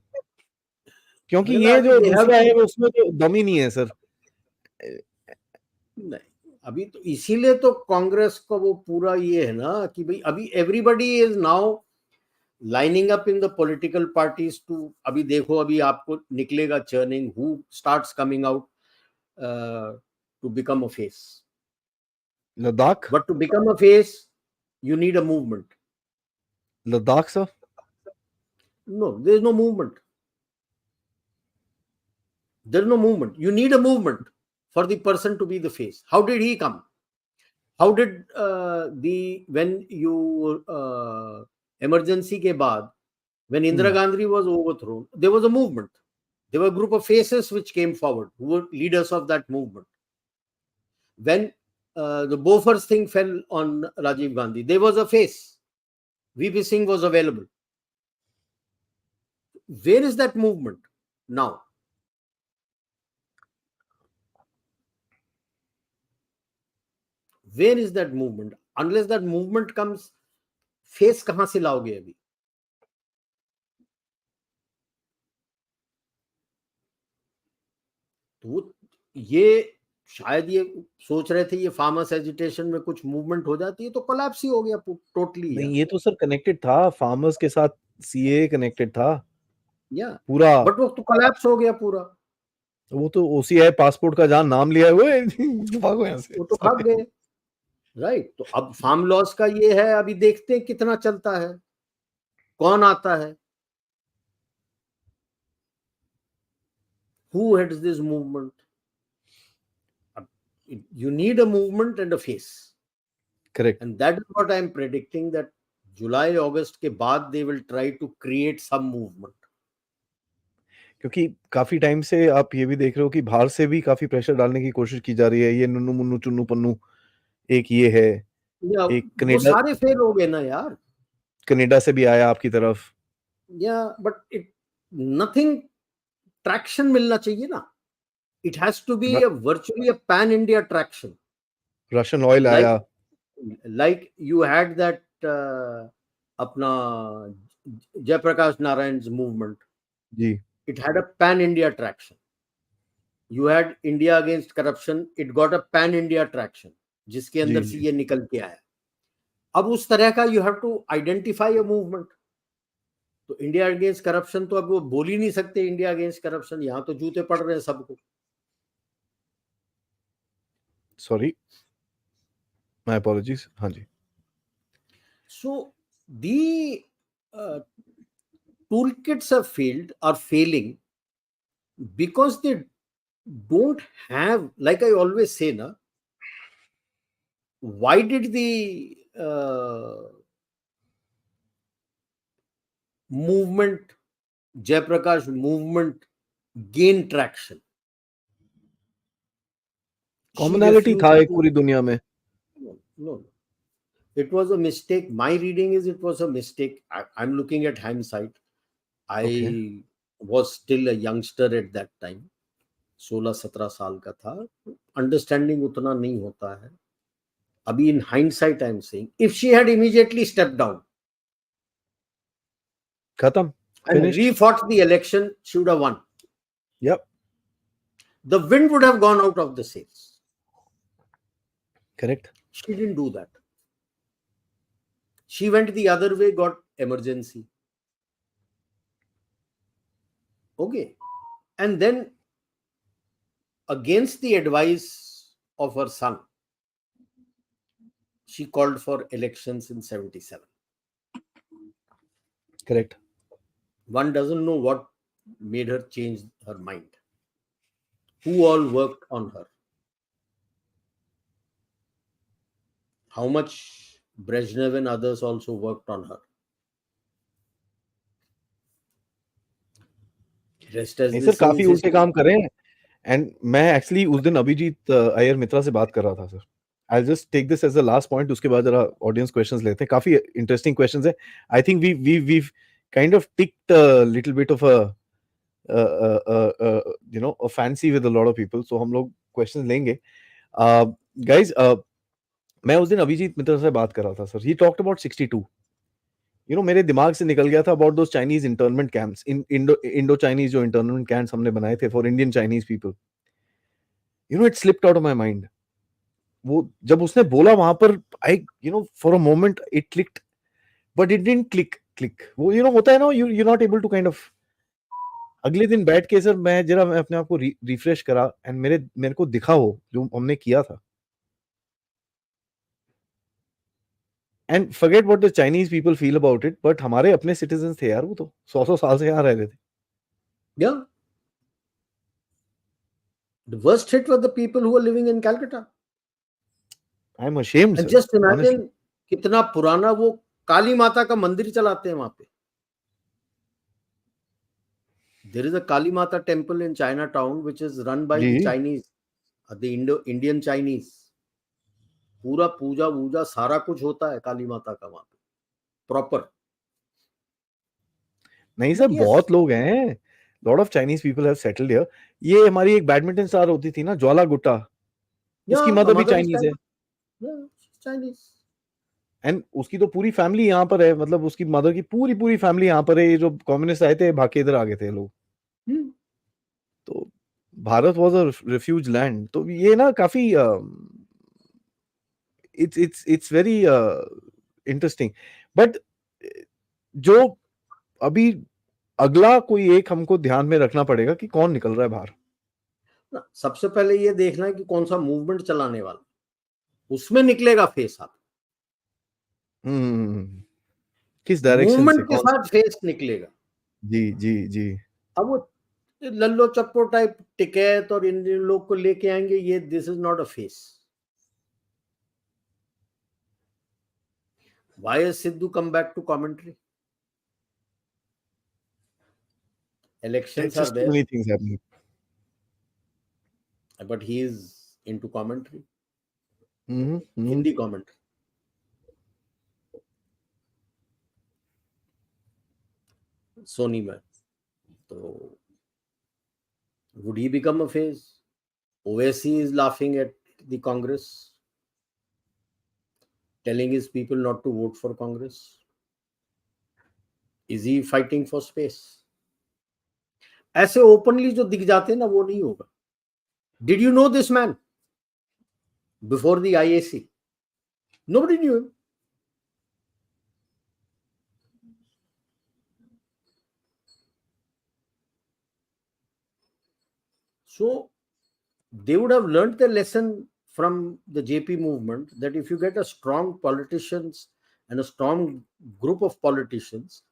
क्योंकि अगला ये अभी जो दे हैव दूसरा टू, है वो उसमें तो दम ही नहीं है सर। नहीं अभी तो इसीलिए तो कांग्रेस का वो पूरा ये है ना कि भाई अभी everybody is now lining up in the political parties too, अभी देखो अभी आपको निकलेगा churning, who starts coming out to become a face. Ladakh. But to become a face you need a movement. Ladakh sir. No, there is no movement, there is no movement, you need a movement for the person to be the face. How did he come? How did when you emergency के बाद, when Indira Gandhi was overthrown, there was a movement. There were a group of faces which came forward, who were leaders of that movement. When the Bofors thing fell on Rajiv Gandhi, there was a face. VP Singh was available. Where is that movement now? Where is that movement? Unless that movement comes, face कहां से लाओगे अभी? तो ये शायद ये सोच रहे थे ये फार्मर्स एजिटेशन में कुछ मूवमेंट हो जाती है तो कोलैप्स ही हो गया टोटली नहीं, यार। ये तो सर कनेक्टेड था, फार्मर्स के साथ सीए कनेक्टेड था या पूरा। बट वो तो कोलैप्स हो गया पूरा, वो तो ओसीआई पासपोर्ट का जहां नाम लिया हुआ भागो यहाँ से वो तो भाग सारे। गए। राइट, तो अब फार्म लॉस का ये है, अभी देखते हैं कितना चलता है, कौन आता है, who heads this movement. You need a movement and a face, correct. and that is what I am predicting, that July August के बाद they will try to create some movement. क्योंकि काफी टाइम से आप ये भी देख रहे हो कि बाहर से भी काफी प्रेशर डालने की कोशिश की जा रही है। ये नुन्नू मुन्नू चुन्नू पन्नू एक ये है, या एक वो कनाडा, सारे फेल हो गए ना यार। कनाडा से भी आया आपकी तरफ। या बट इट नथिंग ट्रैक्शन मिलना चाहिए ना, it has to be a virtually a pan India traction, Russian oil like आया। like you had that अपना Jayaprakash Narayan's movement, ji it had a pan India traction. You had India against corruption, it got a pan India traction, जिसके जी अंदर से जी। ये निकल के आया। अब उस तरह का you have to identify a movement. तो इंडिया अगेंस्ट करप्शन तो अब वो बोल ही नहीं सकते, इंडिया अगेंस्ट करप्शन, यहाँ तो जूते पड़ रहे हैं सबको। Sorry, my apologies. हाँ जी। So the toolkits have failed or failing because they don't have, like I always say na, why did the movement, Jayaprakash movement, gain traction? She commonality refused था एक to. पूरी दुनिया में। No, it was a mistake. My reading is it was a mistake. I'm looking at hindsight. Okay. I was still a youngster at that time. 16-17 साल का था, understanding उतना नहीं होता है अभी। In hindsight I am saying, if she had immediately step down खत्म, and finished. refought the election, she would have won. Yup, The wind would have gone out of the sails. Correct. She didn't do that. She went the other way, got emergency. Okay. And then, against the advice of her son, she called for elections in 77. Correct. One doesn't know what made her change her mind. Who all worked on her? How much Brezhnev and others also worked on her? Just as नहीं they sir, say in काफी उल्टे history. काम कर रहे हैं। And मैं actually उस दिन अभिजीत अय्यर मित्रा से बात कर रहा था sir. I just take this as the last point, उसके बाद जरा ऑडियंस क्वेश्चंस लेते हैं। काफी इंटरेस्टिंग क्वेश्चंस है। I think we kind of ticked little bit of a a fancy with a lot of people, so हम लोग questions लेंगे। गाइस, मैं उस दिन अभिजीत मित्रा से बात कर रहा था सर। He talked about 62। मेरे दिमाग से निकल गया था about those Chinese internment camps, Indo Chinese जो इंटर्नमेंट कैंप्स हमने बनाए थे for Indian Chinese people. It slipped out of my mind. वो जब उसने बोला वहां पर, I for a moment it clicked, but it didn't click. वो होता है ना, you not able to kind of. अगले दिन बैठ के सर मैं अपने आप को रिफ्रेश करा, एंड मेरे को दिखा वो जो हमने किया था। And forget what the Chinese people feel about it, but हमारे अपने सिटीजन थे यार। वो तो 100 साल से यहाँ रह रहे थे। Yeah. The worst hit were the people who were living in Calcutta. I am ashamed And sir, just imagine honestly. कितना पुराना वो काली माता का मंदिर चलाते हैं वहां पे। There is a Kali Mata temple in Chinatown which is run by the ji, Chinese, the Indian Chinese. पूरा पूजा वूजा सारा कुछ होता है काली माता का वहां पे प्रॉपर। नहीं सर, But yes, बहुत लोग हैं। Lot of Chinese people have settled here. ये हमारी एक बैडमिंटन स्टार होती थी ना, ज्वाला गुट्टा, उसकी yeah, her मदर भी mother is चाइनीज है। Chinese. Yeah, she's Chinese. And उसकी तो पूरी फैमिली यहाँ पर है, मतलब उसकी मदर की पूरी पूरी फैमिली यहाँ पर है। ये जो कम्युनिस्ट आए थे, भाग के इधर आ गए थे लोग। Hmm. तो Bharat was a refuge land, तो ये ना काफी इट्स वेरी इंटरेस्टिंग। बट जो अभी अगला कोई एक हमको ध्यान में रखना पड़ेगा कि कौन निकल रहा है बाहर। ना, सबसे पहले ये देखना है कि कौन सा मूवमेंट चलाने वाला, उसमें निकलेगा फेस। आप किस डायरेक्शन से मूवमेंट के कौन। साथ फेस निकलेगा। जी जी जी। अब वो लल्लो चप्पो टाइप टिकैत और इन लोग को लेके आएंगे, ये this is not a face. Why has Sidhu come back to commentary? It's Elections are just too there, many things happening. but he is into commentary, Mm-hmm. Hindi commentary. Sony में तो would he become a face? OSC is laughing at the Congress, telling his people not to vote for Congress. Is he fighting for space? ऐसे openly जो दिख जाते हैं ना, वो नहीं होगा। Did you know this man before the IAC? Nobody knew him. So they would have learned the lesson from the JP movement that if you get a strong politicians and a strong group of politicians,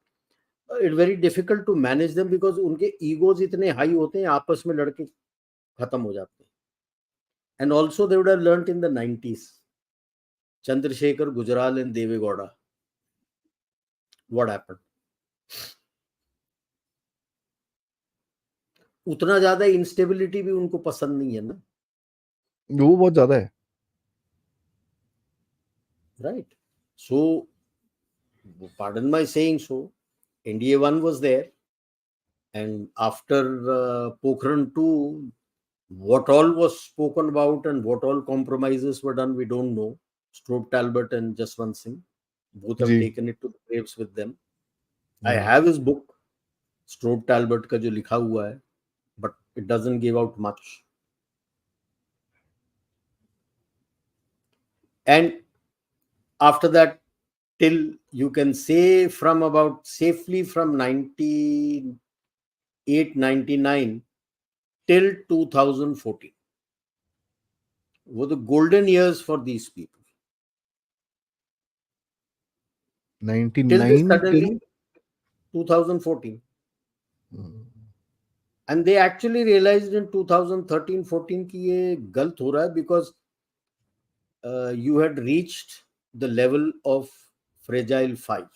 it's very difficult to manage them because उनके egos इतने high होते हैं, आपस में लड़के खत्म हो जाते हैं. And also they would have learnt in the 90s, Chandrasekhar, Gujral and Deve Gowda, what happened. उतना ज्यादा इंस्टेबिलिटी भी उनको पसंद नहीं है ना, वो बहुत ज्यादा है। right? So pardon my saying so, NDA 1 was there, and after Pokhran 2, what all was spoken about and what all compromises were done, we don't know. Strobe Talbot and Jaswant Singh, both have ji. taken it to the graves with them. I have his book, Strobe Talbot का जो लिखा हुआ है, but it doesn't give out much. And after that, till you can say from about safely from 98, 99 till 2014, were the golden years for these people. Till they 99 till suddenly 2014, and they actually realized in 2013-14 कि ये गलत हो रहा है, because you had reached the level of fragile 5.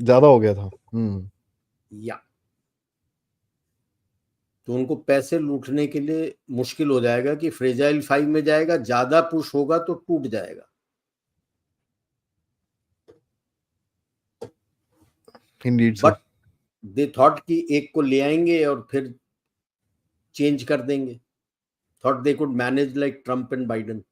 ज्यादा हो गया था। या तो उनको पैसे लूटने के लिए मुश्किल हो जाएगा कि फ्रेजाइल 5 में जाएगा, ज्यादा पुश होगा तो टूट जाएगा। Indeed, sir. But they thought कि एक को ले आएंगे और फिर चेंज कर देंगे। Thought they could manage like Trump and Biden.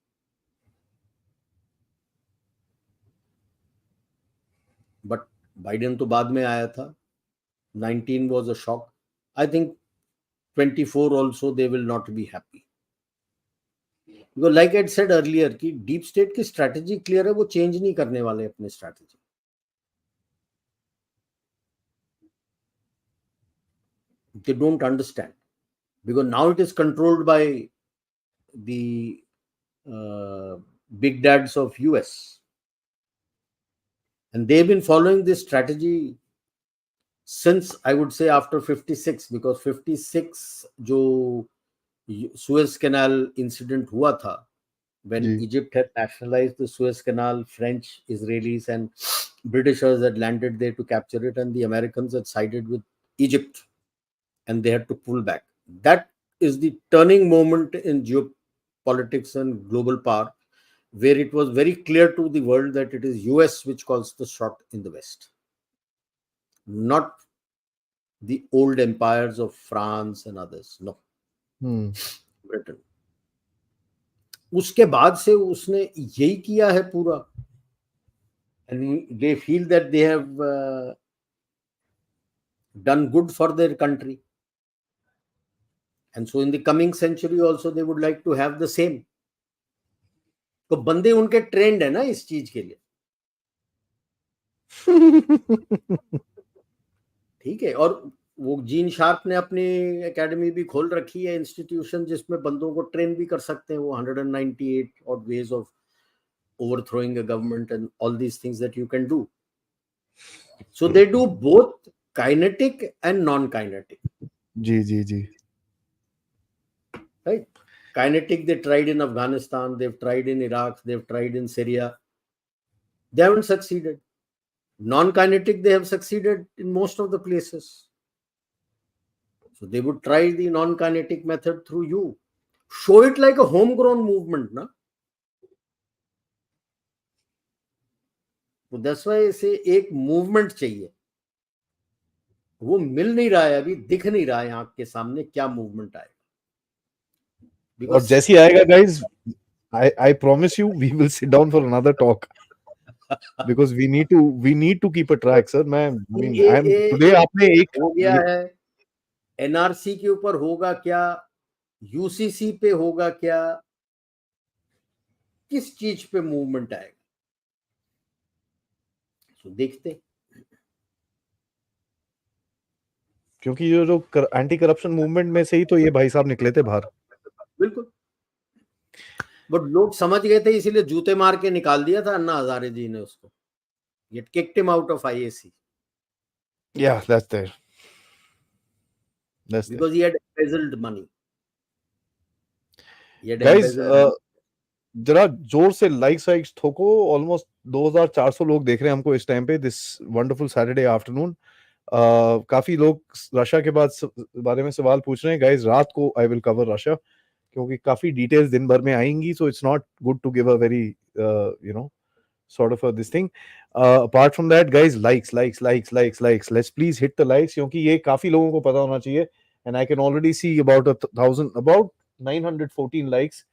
But Biden तो बाद में आया था। 19 was a shock. I think 24 also they will not be happy. Because like I said earlier कि डीप स्टेट की स्ट्रैटेजी क्लियर है, वो चेंज नहीं करने वाले अपने strategy. They don't understand because now it is controlled by the big dads of US, and they've been following this strategy since, I would say, after 56, because 56 जो Suez Canal incident हुआ था, when ji. Egypt had nationalized the Suez Canal, French, Israelis and Britishers had landed there to capture it, and the Americans had sided with Egypt and they had to pull back. That is the turning moment in geopolitics and global power, where it was very clear to the world that it is US which calls the shot in the West, not the old empires of France and others. No, Britain. उसके बाद से उसने यही किया है पूरा, and they feel that they have done good for their country. And so in the coming century also they would like to have the same. तो बंदे उनके ट्रेंड है ना इस चीज के लिए, ठीक है। और वो जीन शार्प ने अपनी एकेडमी भी खोल रखी है, इंस्टीट्यूशन, जिसमें बंदों को ट्रेन भी कर सकते हैं वो 198 odd ways of overthrowing a government and all these things that you can do. So they do both kinetic and non-kinetic. Ji Right? Kinetic they tried in Afghanistan, they've tried in Iraq, they've tried in Syria. They haven't succeeded. Non-kinetic they have succeeded in most of the places. So they would try the non-kinetic method through you. Show it like a homegrown movement, na? तो that's why इसे एक movement चाहिए, वो मिल नहीं रहा है अभी, दिख नहीं रहा है आंख के सामने क्या मूवमेंट आएगा। और जैसी आएगा guys, I promise you we will sit down for another talk because we need to keep a track, sir. today आपने एक हो गया है, एनआरसी के ऊपर होगा क्या, यूसीसी पे होगा क्या, किस चीज पे मूवमेंट आएगा, तो देखते। क्योंकि ये जो एंटी करप्शन मूवमेंट में से ही तो ये भाई साहब निकले थे बाहर। बिल्कुल, बट लोग समझ गए थे, इसीलिए जूते मार के निकाल दिया था अन्ना हजारे जी ने उसको। It kicked him out of IAC. Yeah, that's there. Because he had embezzled money. Guys, जरा जोर से लाइक साइक्स ठोको। ऑलमोस्ट 2400 लोग देख रहे हैं हमको इस टाइम पे, दिस वंडरफुल सैटरडे आफ्टरनून। काफी लोग रशिया के बारे में सवाल पूछ रहे हैं। गाइस, रात को आई विल कवर रशिया, क्योंकि काफी डिटेल्स दिन भर में आएंगी, so it's not good to give a very sort of this thing. Apart from that, guys, likes, let's please hit the likes, क्योंकि ये काफी लोगों को पता होना चाहिए। And I can already see about 914 likes.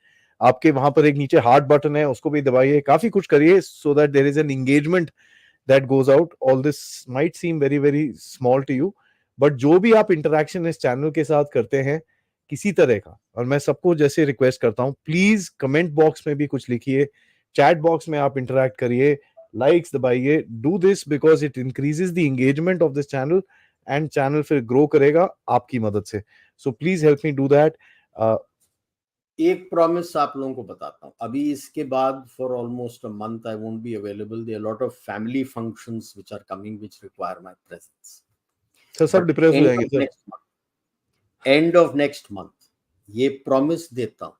आपके वहां पर एक नीचे हार्ट बटन है, उसको भी दबाइए, काफी कुछ करिए, so that there is an engagement that goes out. All this might seem very very small to you, but जो भी आप इंटरेक्शन इस चैनल के साथ करते हैं किसी तरह का, और मैं सबको जैसे रिक्वेस्ट करता हूँ, प्लीज कमेंट बॉक्स में भी कुछ लिखिए, चैट बॉक्स में आप इंटरेक्ट करिए, लाइक्स दबाइए। Do this because it increases the engagement of this channel, and channel फिर ग्रो करेगा आपकी मदद से। So please help me do that. एक प्रॉमिस आप लोगों को बताता हूँ, अभी इसके बाद for almost a month I won't be available. There are lot of family functions which are coming which require my presence. Sir सब डिप्रेस हो जाएंगे sir. End of next month ये प्रॉमिस देता हूँ।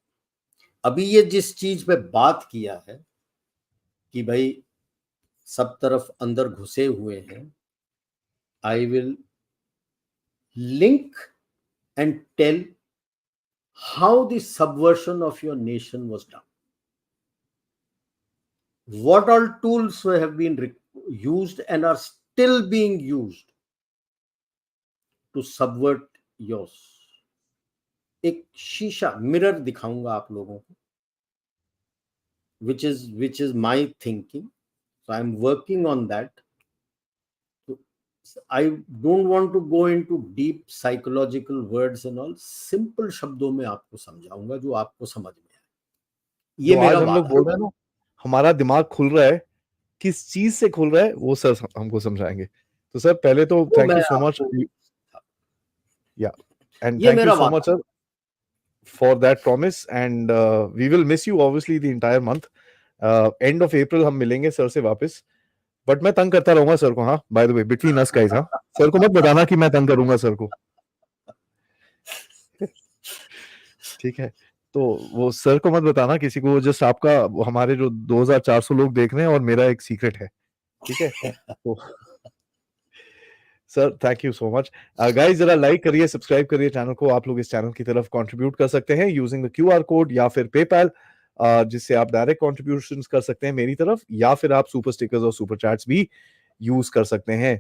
अभी ये जिस चीज पे बात किया है कि भाई सब तरफ अंदर घुसे हुए हैं, I will link and tell how the subversion of your nation was done, what all tools have been used and are still being used to subvert yours. एक शीशा मिरर दिखाऊंगा आप लोगों को, which is my thinking, so I'm working on that. I don't want to go into deep psychological words and all. Simple शब्दों में आपको समझाऊंगा जो आपको समझ में आए। ये तो मेरा आज हम लोग बोल रहे हैं ना, हमारा दिमाग खुल रहा है, किस चीज से खुल रहा है वो सर हमको समझाएंगे। तो सर पहले तो thank you so much, yeah and thank you so much sir for that promise, and we will miss you obviously the entire month. End of April हम मिलेंगे सर से वापस, बट मैं तंग करता रहूंगा सर को। हाँ, bye the way, between us guys, हाँ, सर को मत बताना कि मैं तंग करूंगा सर को, ठीक है? तो वो सर को मत बताना किसी को, जस्ट आपका, हमारे जो 2400 लोग देख रहे हैं और मेरा एक सीक्रेट है, ठीक है? तो sir thank you so much guys, जरा लाइक करिए, सब्सक्राइब करिए चैनल को। आप लोग इस चैनल की तरफ कंट्रीब्यूट कर सकते हैं यूजिंग द क्यूआर कोड या फिर पेपैल, जिससे आप डायरेक्ट कंट्रीब्यूशंस कर सकते हैं मेरी तरफ, या फिर आप सुपर स्टिकर्स और सुपर चैट्स भी यूज कर सकते हैं।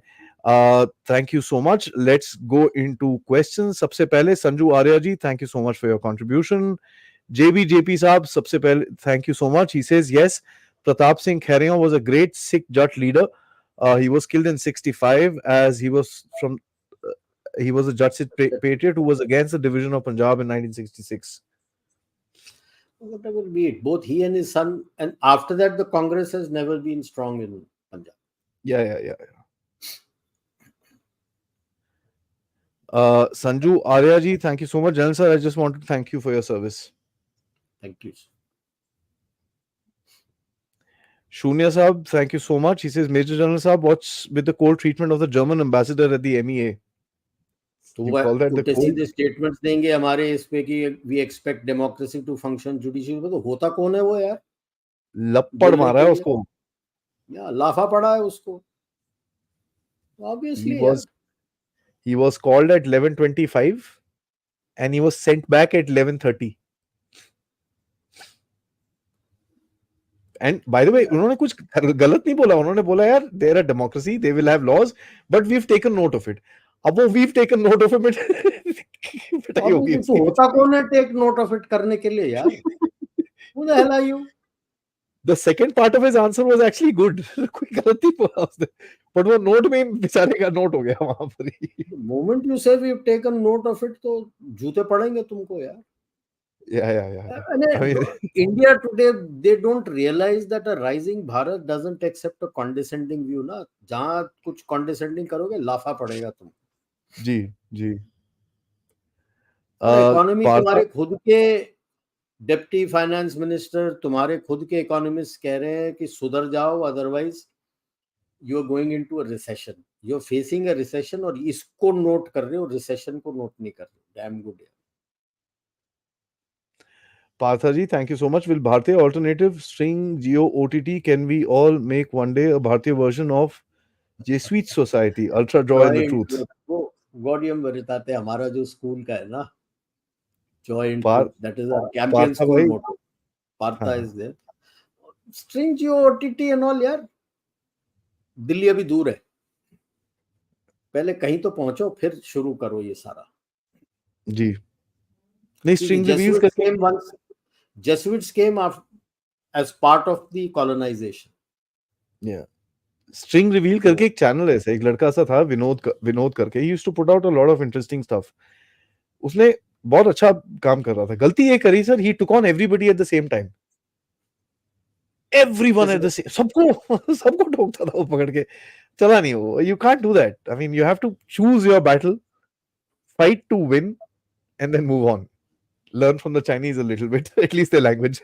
Thank you so much. Let's go into questions. सबसे पहले Sanju Arya ji, thank you so much for your contribution. JP Sahab, सबसे पहले thank you so much. He says yes, Pratap Singh Khairia was a great Sikh Jat leader. He was killed in 65 as he was from he was a Judge patriot who was against the division of Punjab in 1966. Whatever be it, both he and his son, and after that, the Congress has never been strong in Punjab. Yeah. Sanju Arya ji, thank you so much. General sir, I just want to thank you for your service. Thank you. Shunya Saab, thank you so much. He says, Major General Saab, what's with the cold treatment of the German ambassador at the MEA? तो You वो call that the उल्टे cold? सीधे statements देंगे हमारे इस पे कि we expect democracy to function judicial पे, तो होता कौन है वो यार? लपड़ बोलने मारा के है लिए उसको. या लाफा पड़ा है उसको, ऑब्वियसली यार. He was called at 11:25 and he was sent back at 11:30. And by the way, उन्होंने कुछ गलत नहीं बोला. उन्होंने बोला यार, they're a democracy, they will have laws, but we've taken note of it. अब वो we've taken note of it पिटाई होगी तो उसकी. होता कौन है टेक नोट ऑफ इट करने के लिए यार? Who the hell are you? The second part of his answer was actually good. कोई गलत नहीं बोला उसने, but वो नोट में बेचारे का नोट हो गया वहां पर ही. The moment you say we've taken note of it, तो जूते पड़ेंगे तुमको यार. Yeah. I mean, India today, they don't realize that a rising Bharat doesn't accept a condescending view ना. जहाँ कुछ condescending करोगे लाफा पड़ेगा तुम. जी. इकोनॉमी तुम्हारे खुद के डिप्टी फाइनेंस मिनिस्टर, तुम्हारे खुद के इकोनॉमिस्ट कह रहे हैं कि सुधर जाओ, otherwise you are going into a recession. You are facing a recession, और इसको नोट कर रहे हो, रिसेशन को नोट नहीं कर रहे हो. Damn good. Parthaji, thank you so much. Will Bharatiya alternative string geo OTT, can we all make one day a Bharatiya version of Jesuit Society, Ultra Joy and the Truth? वो गॉडियम वरिताते हमारा जो school का है ना, joy in truth, that is our Campion school motto. Partha is there. String Jio OTT and all यार, दिल्ली अभी दूर है. पहले कहीं तो पहुंचो, फिर शुरू करो ये सारा. जी नहीं, स्ट्रिंग रिवील्स करके Jesuits came as part of the colonization. Yeah. String reveal करके एक चैनल है, ऐसा एक लड़का सा था, विनोद करके. He used to put out a lot of interesting stuff. उसने बहुत अच्छा काम कर रहा था. गलती ये करी sir, he took on everybody at the same time. Everyone at the same, सबको ठोकता था वो पकड़ के. चला नहीं वो. You can't do that. I mean, you have to choose your battle, fight to win, and then move on. Learn from the Chinese a little bit, at least their language.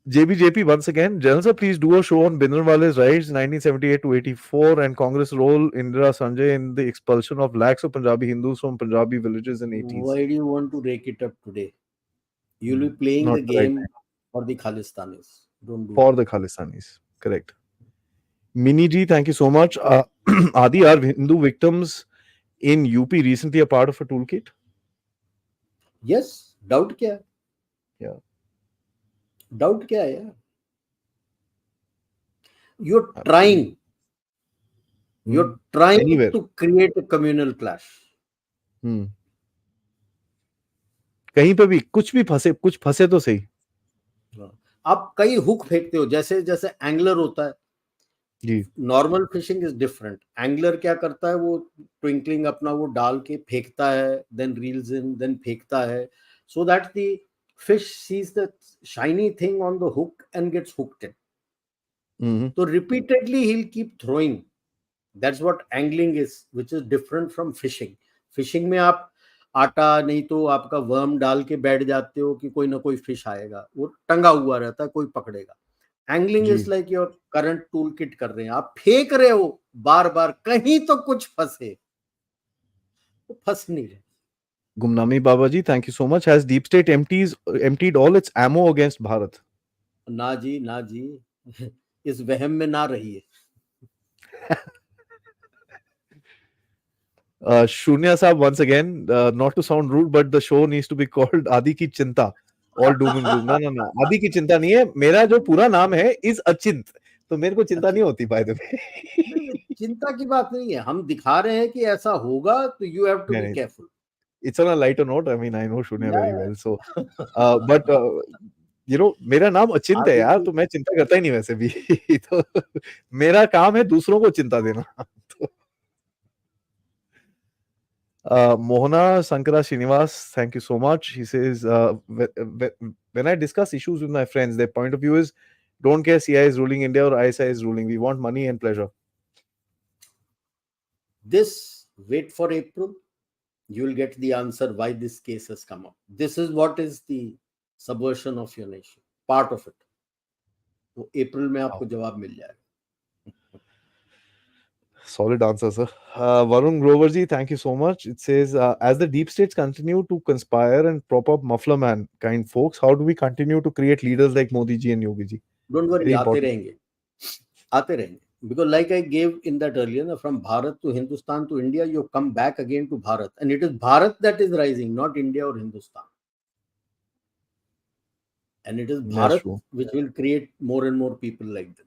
JBJP once again. General sir, please do a show on Bhinarwale's riots 1978 to 84 and Congress role Indira Sanjay in the expulsion of lakhs of Punjabi Hindus from Punjabi villages in 80s. Why do you want to rake it up today? You'll be playing Not the game for the Khalistanis. Don't do for that. the Khalistanis. Correct. Mini Ji, thank you so much. Aadi, are Hindu victims in UP recently a part of a toolkit? Yes. Doubt क्या? Yeah. Doubt क्या है यार? You're trying. You're trying Anywhere to create a communal clash. कहीं पे भी कुछ फंसे तो सही. आप कई हुक फेंकते हो, जैसे जैसे एंगलर होता है जी. Normal fishing is different. Angler क्या करता है, वो ट्विंकलिंग अपना वो डाल के फेंकता है, देन रील्स इन, देन फेंकता है, so that the fish sees the shiny thing on the hook and gets hooked in. तो repeatedly he will keep throwing. That's what angling is, which is different from fishing. Fishing में आप आटा नहीं तो आपका worm डाल के बैठ जाते हो कि कोई ना कोई फिश आएगा, वो टंगा हुआ रहता है, कोई पकड़ेगा. Angling is like your current tool kit कर रहे हैं, आप फेंक रहे हो बार बार, कहीं तो कुछ फंसे. वो फंस नहीं रहे. Gumnami Babaji, thank you so much. Has Deep State emptied all its ammo against Bharat? ना जी इस वहम में ना रहिए. Shunya Saab, once again, not to sound rude, but the show needs to be called Aadi Ki Chinta. All doom and gloom. No. Aadi की चिंता नहीं है. मेरा जो पूरा नाम है is अचिंत, तो मेरे को चिंता नहीं होती. by the way. चिंता की बात नहीं है, हम दिखा रहे हैं कि ऐसा होगा, तो you have to be careful. It's on a lighter note. I mean, I know Shunya very well. So, but मेरा नाम अचिंत है आदि यार, की तो मैं चिंता करता ही नहीं वैसे भी। तो मेरा काम है दूसरों को चिंता देना। तो Mohana Sankara Srinivas, thank you so much. He says, when I discuss issues with my friends, their point of view is don't care CI is ruling India or ISI is ruling. We want money and pleasure. this, wait for April, you will get the answer why this case has come up. This is what is the subversion of your nation, part of it. तो अप्रैल में आपको जवाब मिल जाएगा. Solid answer, sir. Varun Groverji, thank you so much. It says, as the deep states continue to conspire and prop up muffler man kind folks, how do we continue to create leaders like Modi ji and Yogi ji? Don't worry, Very आते important. रहेंगे, आते रहेंगे. Because like I gave in that earlier, from Bharat to Hindustan to India, you come back again to Bharat. And it is Bharat that is rising, not India or Hindustan. And it is That's Bharat true. which will create more and more people like them.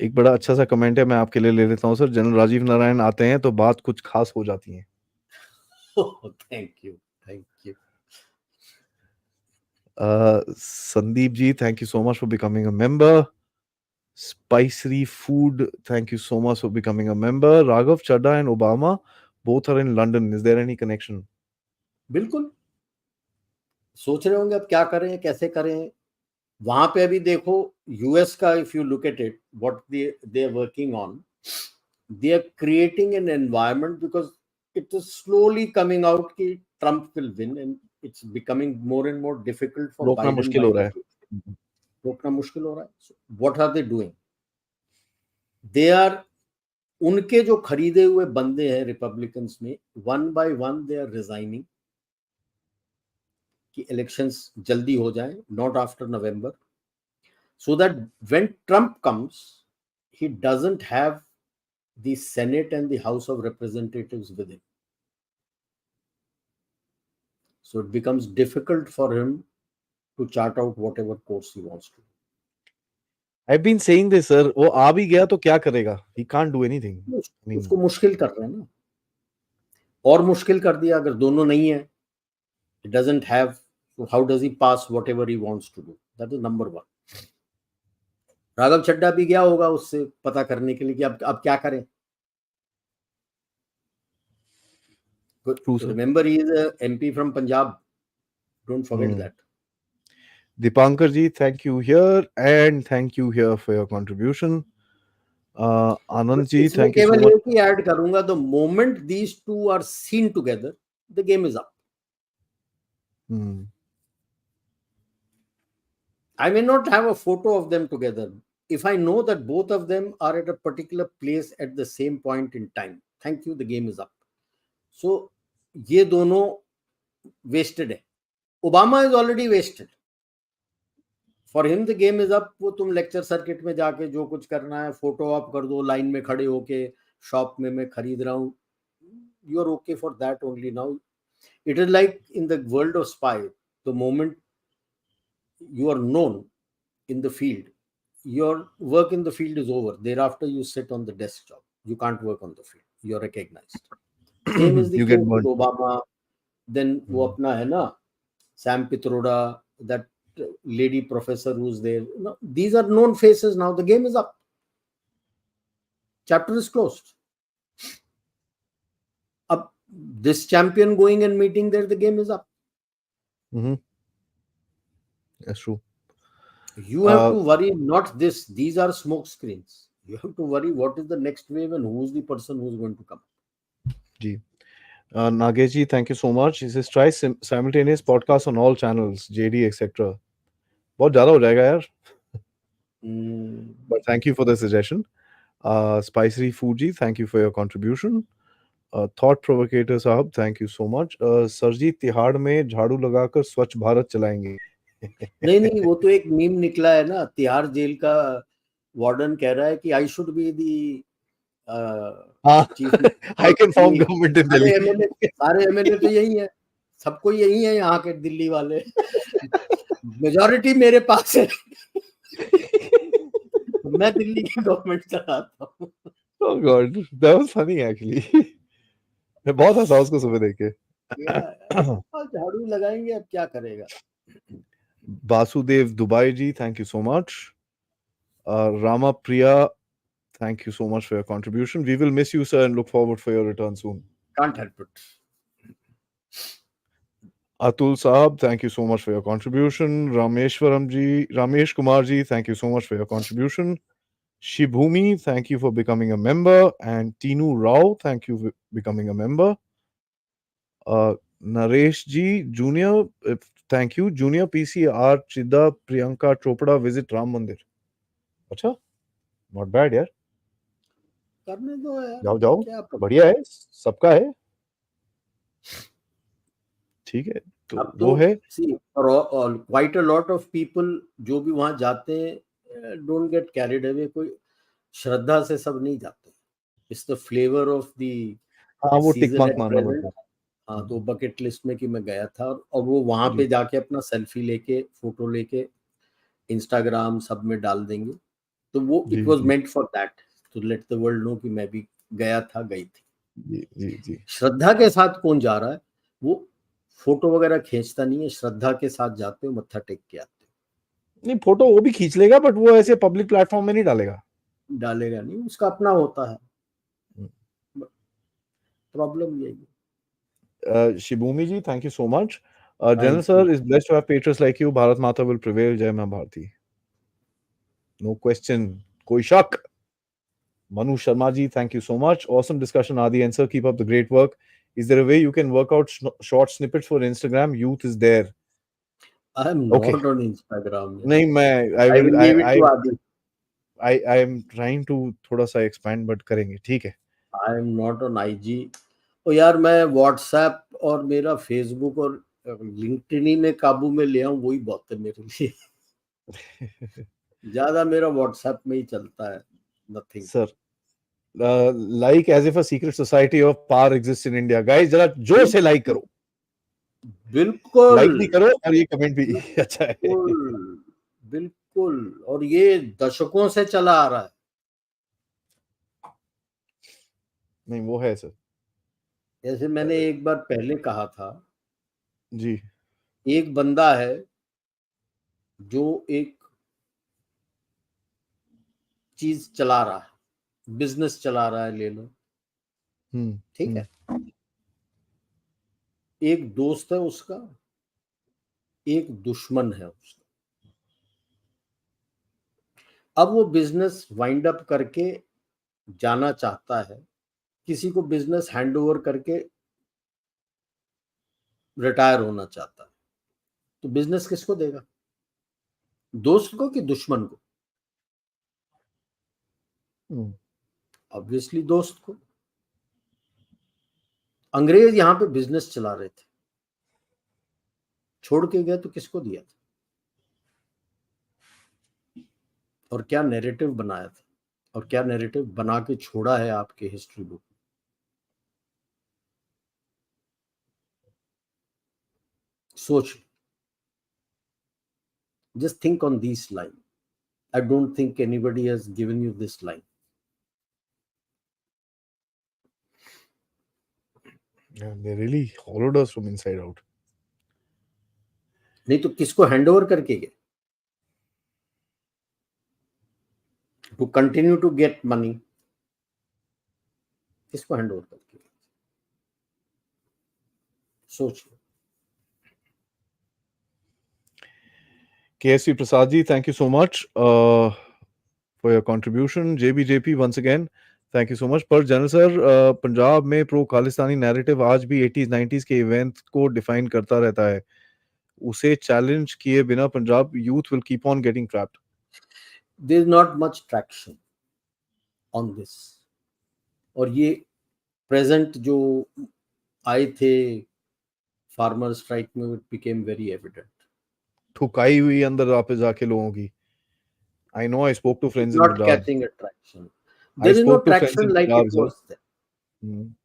एक बड़ा अच्छा सा comment है, मैं आपके लिए ले लेता हूँ सर. जनरल राजीव नारायण आते हैं तो बात कुछ खास हो जाती है. Oh, thank you. Thank you. Sandeep ji, thank you so much for becoming a member. Spicy Food, thank you so much for becoming a member. Raghav Chadha and Obama both are in London. Is there any connection? बिल्कुल सोच रहे होंगे अब क्या करें, कैसे करें. वहां पे अभी देखो यूएस का, if you look at it, what they are working on, they are creating an environment, because it is slowly coming out कि Trump will win and it's becoming more and more difficult for रोकना Biden मुश्किल हो रहा है. रोकना मुश्किल हो रहा है. What are they doing? They are, उनके जो खरीदे हुए बंदे हैं रिपब्लिकन्स में, one by one they are resigning कि इलेक्शंस जल्दी हो जाए, not after November, so that when Trump comes, he doesn't have the Senate and the House of Representatives with him. So it becomes difficult for him to chart out whatever course he wants to. I've been saying this, sir. वो आ भी गया तो क्या करेगा? He can't do anything. I mean, उसको मुश्किल कर रहे हैं ना, और मुश्किल कर दिया. अगर दोनों नहीं है, he doesn't have, so how does he pass whatever he wants to do? That is number one. Raghav Chadha भी गया होगा उससे पता करने के लिए कि अब क्या करें. true, sir. Remember, he is a MP from Punjab. Don't forget that. Dipankar ji, thank you here and thank you here for your contribution. Anand ji, इसमें thank you so केवल much. एक ही ऐड करूंगा, the moment these two are seen together, the game is up. I may not have a photo of them together. If I know that both of them are at a particular place at the same point in time, thank you, the game is up. So ये दोनों wasted है. Obama is already wasted. For him the game is up. वो तुम lecture circuit में जाके जो कुछ करना है फोटो ऑप कर दो, लाइन में खड़े होके शॉप में मैं खरीद रहा हूँ. You are okay for that only now. It is like in the world of spy, the moment you are known in the field, your work in the field is over. Thereafter you sit on the desk job, you can't work on the field, you are recognized. Same is the You case get with burned. Obama. Then वो अपना है ना Sam Pitroda, that lady professor who's there. No, these are known faces now. The game is up. Chapter is closed. Up this champion going and meeting there, the game is up. That's true. You have to worry not this. These are smoke screens. You have to worry what is the next wave and who's the person who's going to come. Ji. Nagesh ji, thank you so much. He says try simultaneous podcasts on all channels, JD, etc. बहुत ज़्यादा हो जाएगा यार. But thank you for the suggestion. Spicy Food ji, thank you for your contribution. Thought Provocator साहब, thank you so much. सरजी तिहाड़ में झाड़ू लगाकर स्वच्छ भारत चलाएंगे. नहीं, वो तो एक मीम निकला है ना, तिहाड़ जेल का वार्डन कह रहा है कि I should be the chief. I can form government in Delhi. सारे एमएलए तो यही है, सबको यही है यहाँ के दिल्ली वाले. मेजॉरिटी मेरे पास है. मैं दिल्ली की गवर्नमेंट चलाता हूँ. Oh God, that was funny actually. मैं बहुत हंसा उसको सुबह देख के. झाड़ू लगाएंगे, अब क्या करेगा. Basudev Dubai ji, thank you so much. Rama Priya, thank you so much for your contribution. We will miss you, sir, and look forward for your return soon. Can't help it. Atul Saab, thank you so much for your contribution. Ramesh Kumar ji, thank you so much for your contribution. Shibhumi, thank you for becoming a member. And Tinu Rao, thank you for becoming a member. Naresh ji, Junior, thank you. Junior PCR, Chida, Priyanka Chopra visit Ram Mandir. अच्छा, not bad यार. करने दो यार, जाओ जाओ, क्या बढ़िया है, सबका है. ठीक है, तो अब वो तो है. See quite a lot of people जो भी वहां जाते हैं, डोंट गेट कैरिड अवे. कोई श्रद्धा से सब नहीं जाते. It's the flavour of the हाँ, वो टिक सीजन मार्क एट मारना पड़ता प्रेजेंट. हाँ, है. तो बकेट लिस्ट में कि मैं गया था, और वो वहां जी पे जाके अपना सेल्फी लेके, फोटो लेके इंस्टाग्राम सब में डाल देंगे. तो वो जी इट वाज जी meant for that, to let the world know कि मैं भी गया था, गई थी. जी जी जी. श्रद्धा के साथ कौन जा रहा है? वो फोटो वगैरह खींचता नहीं है, श्रद्धा के साथ जाते हो, मत्था टेक के आते नहीं, फोटो वो भी खींच लेगा, बट वो ऐसे पब्लिक प्लेटफॉर्म में नहीं डालेगा. हो. डालेगा नहीं, उसका अपना होता है. प्रॉब्लम यही है. Shibumi ji, thank you so much. General thank sir you. is blessed to have patrons like you. Bharat Mata will prevail. Jai Maa Bharati. No question. Koi shak. Manu Sharma ji, thank you so much. Awesome discussion, Adi and sir. Keep up the great work. Is there a way you can work out short snippets for Instagram? Youth is there. I am Okay. Not on Instagram. नहीं, मैं I I will will leave it to Adi. I am trying to थोड़ा सा expand, but करेंगे, ठीक है. I am not on IG. ओ यार, मैं व्हाट्सएप और मेरा फेसबुक और लिंक्डइन ही में काबू में ले आऊं, वही बहुत है मेरे लिए. ज्यादा मेरा व्हाट्सएप में ही चलता है. Nothing. Sir, like as if a secret society of power exists in India. Guys, जरा जोर से like करो. बिल्कुल लाइक भी करो और ये कमेंट भी अच्छा है. बिल्कुल बिल्कुल. और ये दशकों से चला आ रहा है. नहीं, वो है सर. जैसे मैंने एक बार पहले कहा था, जी एक बंदा है जो एक चीज चला रहा है, बिजनेस चला रहा है, ले लो. ठीक है. एक दोस्त है उसका, एक दुश्मन है उसका. अब वो बिजनेस वाइंड अप करके जाना चाहता है, किसी को बिजनेस हैंड ओवर करके रिटायर होना चाहता है. तो बिजनेस किसको देगा? दोस्त को कि दुश्मन को? ऑब्वियसली दोस्त को. अंग्रेज यहां पे बिजनेस चला रहे थे, छोड़ के गए तो किसको दिया था? और क्या नैरेटिव बनाया था, और क्या नैरेटिव बना के छोड़ा है आपके हिस्ट्री बुक. सोच. Just think on this line. I don't think anybody has given you this line. they really hollowed us from inside out. नहीं तो किसको हैंड ओवर करके गए? To continue to get money. किसको हैंड ओवर करके गए? सोच. KSV Prasad ji, thank you so much for your contribution. JBJP once again, thank you so much. पर जनरल सर, पंजाब में प्रो खालिस्तानी नैरेटिव आज भी 80s 90s के इवेंट को डिफाइन करता रहता है. उसे चैलेंज किए बिना Punjab youth will keep on getting trapped. There is not much traction on this. और ये प्रेजेंट जो आए थे फार्मर स्ट्राइक में, इट बिकेम वेरी एविडेंट. ठुकाई हुई अंदर वापस जाके लोगों की. I know I spoke to friends in Not Punjab. catching a traction. I There is no spoke to friends traction in like it Punjab, sir. was then.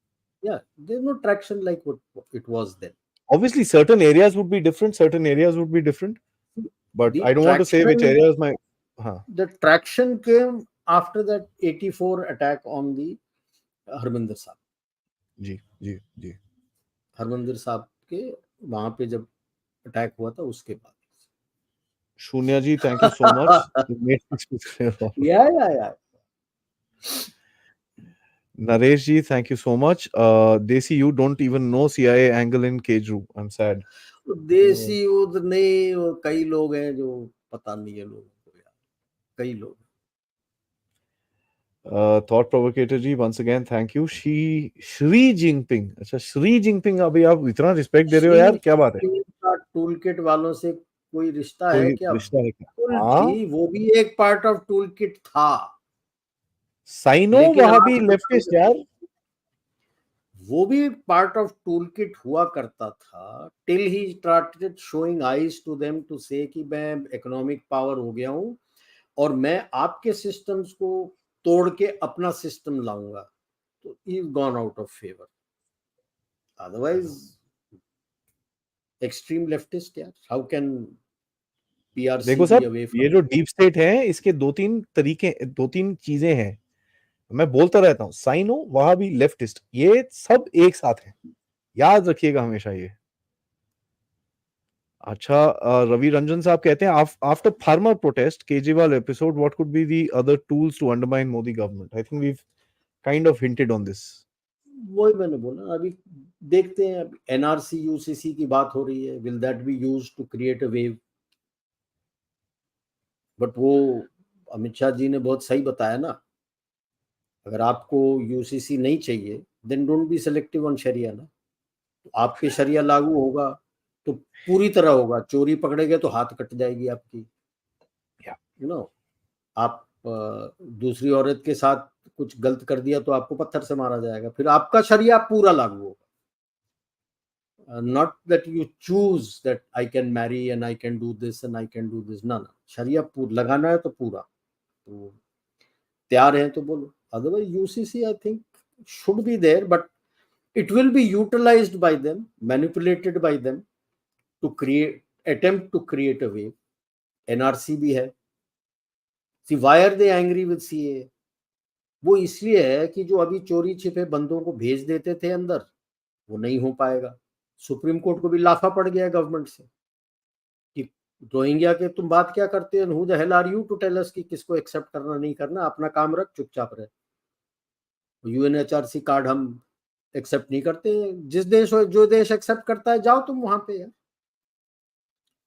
Yeah, there's no traction like what it was then. Obviously, certain areas would be different. Certain areas would be different. But The I don't want to say which traction, areas my. the traction came after that 84 attack on the Harmandir साहब. जी जी जी. हरमंदिर साहब के वहां पे जब attack हुआ था, उसके बाद Shunya ji, thank you so much. You made things clear. Yeah. Naresh ji, thank you so much. Desi, you don't even know CIA angle in Keju. I'm sad. तो देसी युद्ध नहीं, और कई लोग हैं जो पता नहीं है लोगों को यार, कई लोग। Thought provocator ji, once again, thank you. Shri Jinping. अच्छा, Shri Jinping, अभी आप इतना रिस्पेक्ट दे रहे हो श्री यार, क्या बात है? का टूल किट वालों से कोई रिश्ता है कोई क्या? रिश्ता है क्या? बिल्कुल हाँ, थी, वो भी एक पार्ट ऑफ टूल किट था, साइनो लेकिन वहां भी आप लेफ्टिस्ट यार. वो भी पार्ट ऑफ टूल किट हुआ करता था, till he started showing eyes to them to say कि मैं इकोनॉमिक पावर हो गया हूं और मैं आपके सिस्टम्स को तोड़ के अपना सिस्टम लाऊंगा, तो is gone out of favour. Otherwise extreme leftist यार, हाउ कैन पीआरसी देखो बी सर, अवे ये फ्रॉम? जो डीप स्टेट है, इसके दो तीन तरीके, दो तीन चीजें हैं. मैं बोलता रहता हूँ, साइनो वहां भी लेफ्टिस्ट, ये सब एक साथ है. याद रखिएगा हमेशा ये. अच्छा, रवि रंजन साहब कहते हैं, after farmer protest Kejriwal episode, what could be the other tools to undermine Modi government? I think we kind of hinted on this. वही मैंने बोला, अभी देखते हैं। अभी एनआरसी यूसीसी की बात हो रही है, will that be used to create a wave? But वो अमित शाह जी ने बहुत सही बताया ना, अगर आपको यूसीसी नहीं चाहिए then don't be selective on शरिया ना। तो आप पे शरिया लागू होगा तो पूरी तरह होगा, चोरी पकड़े गए तो हाथ कट जाएगी आपकी, यू नो। आप दूसरी औरत के साथ कुछ गलत कर दिया तो आपको पत्थर से मारा जाएगा, फिर आपका शरिया पूरा लागू होगा। Not that you choose that I can marry and I can do this and I can do this, ना ना, शरिया लगाना है तो पूरा, तो तैयार है तो बोलो। Otherwise UCC I think should be there, but it will be utilized by them, manipulated by them to create, attempt to create a wave. NRC भी है। See, why are they angry with CA? वो इसलिए है कि जो अभी चोरी छिपे बंदों को भेज देते थे अंदर, वो नहीं हो पाएगा। सुप्रीम कोर्ट को भी लाफा पड़ गया गवर्नमेंट से कि रोहिंग्या के तुम बात क्या करते हो, who the hell are you to tell us कि किसको एक्सेप्ट करना नहीं करना, अपना काम रख, चुपचाप रहे। यूएनएचआरसी कार्ड हम एक्सेप्ट नहीं करते, जिस देश जो देश एक्सेप्ट करता है जाओ तुम वहां पे यार।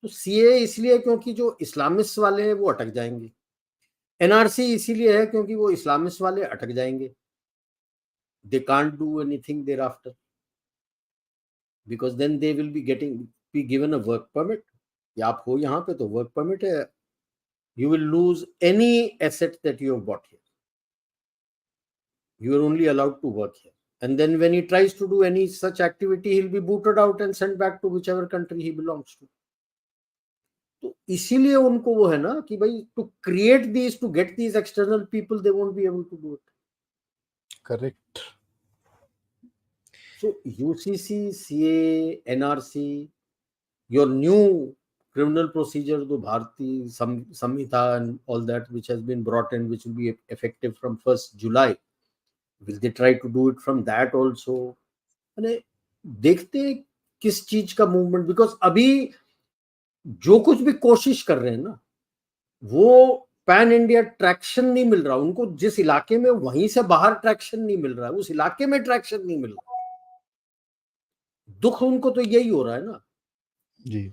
तो सीए इसलिए क्योंकि जो इस्लामिस्ट वाले हैं वो अटक जाएंगे, एनआरसी इसीलिए है क्योंकि वो इस्लामिस्ट वाले अटक जाएंगे, they can't do anything thereafter, because then they will be given a work permit, या आप हो यहाँ पे तो वर्क परमिट है, you will lose any asset that you have bought here. You are only allowed to work here. And then when he tries to do any such activity, he'll be booted out and sent back to whichever country he belongs to. तो इसीलिए उनको वो है ना कि भाई to create these, to get these external people, they won't be able to do it. Correct. So UCC, CA, NRC, your new criminal procedure, the Bharati Samhita and all that, which has been brought in, which will be effective from 1st July. Will they try to do it from that also? मैंने देखते हैं किस चीज का movement, because अभी जो कुछ भी कोशिश कर रहे हैं ना, वो पैन इंडिया ट्रैक्शन नहीं मिल रहा उनको, जिस इलाके में वहीं से बाहर ट्रैक्शन नहीं मिल रहा है, उस इलाके में ट्रैक्शन नहीं मिल रहा। दुख उनको तो यही हो रहा है ना जी।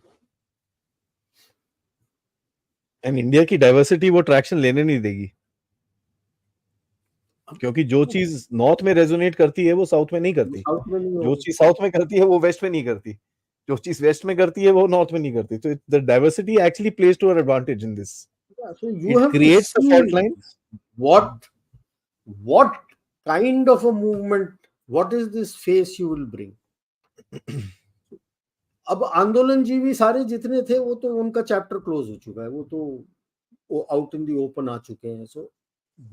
एंड इंडिया की डाइवर्सिटी वो ट्रैक्शन लेने नहीं देगी, क्योंकि जो चीज नॉर्थ में रेजोनेट करती है वो साउथ में नहीं करती, साउथ में नहीं जो होगी। चीज साउथ में करती है वो वेस्ट में नहीं करती, जो चीज वेस्ट में करती है वो नॉर्थ में नहीं करती. तो the diversity actually plays to our advantage in this. So you It have to creates the fault see lines. what kind of a movement, what is this face you will bring. अब आंदोलन जीवी सारे जितने थे वो तो उनका chapter close हो चुका है, वो तो आउट इन दी ओपन आ चुके हैं। So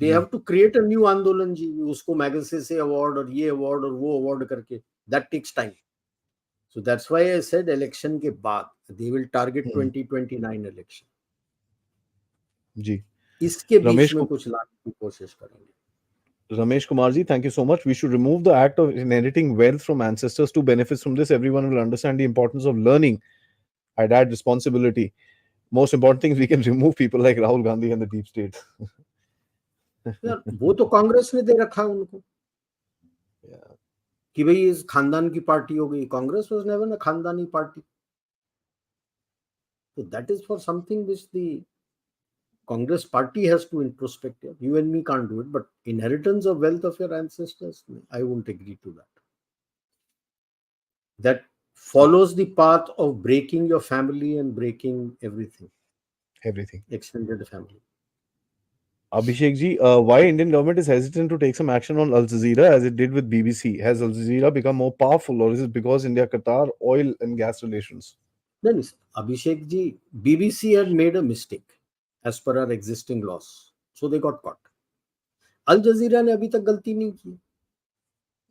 they have to create a new आंदोलन जीवी, उसको मैगसेसे से अवार्ड और ये अवार्ड और वो अवार्ड करके, that takes time. So that's why I said election के बाद दे विल टारगेट 2029 इलेक्शन, जी. इसके बीच रमेश में कुछ लाने की कोशिश करेंगे। Ramesh Kumar ji, thank you so much. We should remove the act of inheriting wealth from ancestors to benefit from this. Everyone will understand the importance of learning. I'd add responsibility. Most important thing is we can remove people like Rahul Gandhi and the deep state. यार वो तो कांग्रेस ने दे रखा है उनको Yeah, कि भाई इस खानदान की पार्टी हो गई. कांग्रेस वाज नेवर अ खानदानी party. So that is for something which the Congress party has to introspect. You and me can't do it, but inheritance of wealth of your ancestors, I won't agree to that. That follows the path of breaking your family and breaking everything, everything. extended family. Abhishek ji, why Indian government is hesitant to take some action on Al Jazeera as it did with BBC? Has Al Jazeera become more powerful, or is it because India-Qatar oil and gas relations? Then Abhishek ji, BBC had made a mistake as per our existing laws, so they got caught. अल जजीरा ने अभी तक गलती नहीं की.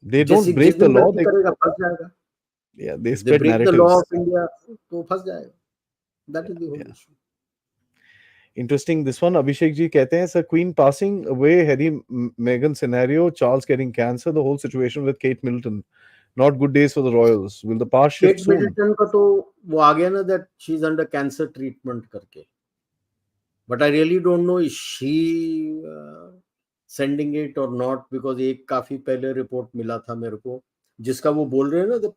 They जैसे don't जिस break the दिन law. गलती करेगा फंस जाएगा. Yeah, they They spread break the law narratives. of India, तो फंस जाएगा. That Yeah, is the whole yeah. issue. Interesting. This one, Abhishek ji कहते हैं, sir, Queen passing away, Harry Meghan scenario, Charles getting cancer, the whole situation with Kate Middleton. Not good days for the royals. Will the power shift Kate soon? Middleton का तो वो आ गया ना that she is under cancer treatment करके. But I really don't know is she sending it or not, because एक काफी पहले रिपोर्ट मिला था मेरे को जिसका वो बोल रहे हैं ना the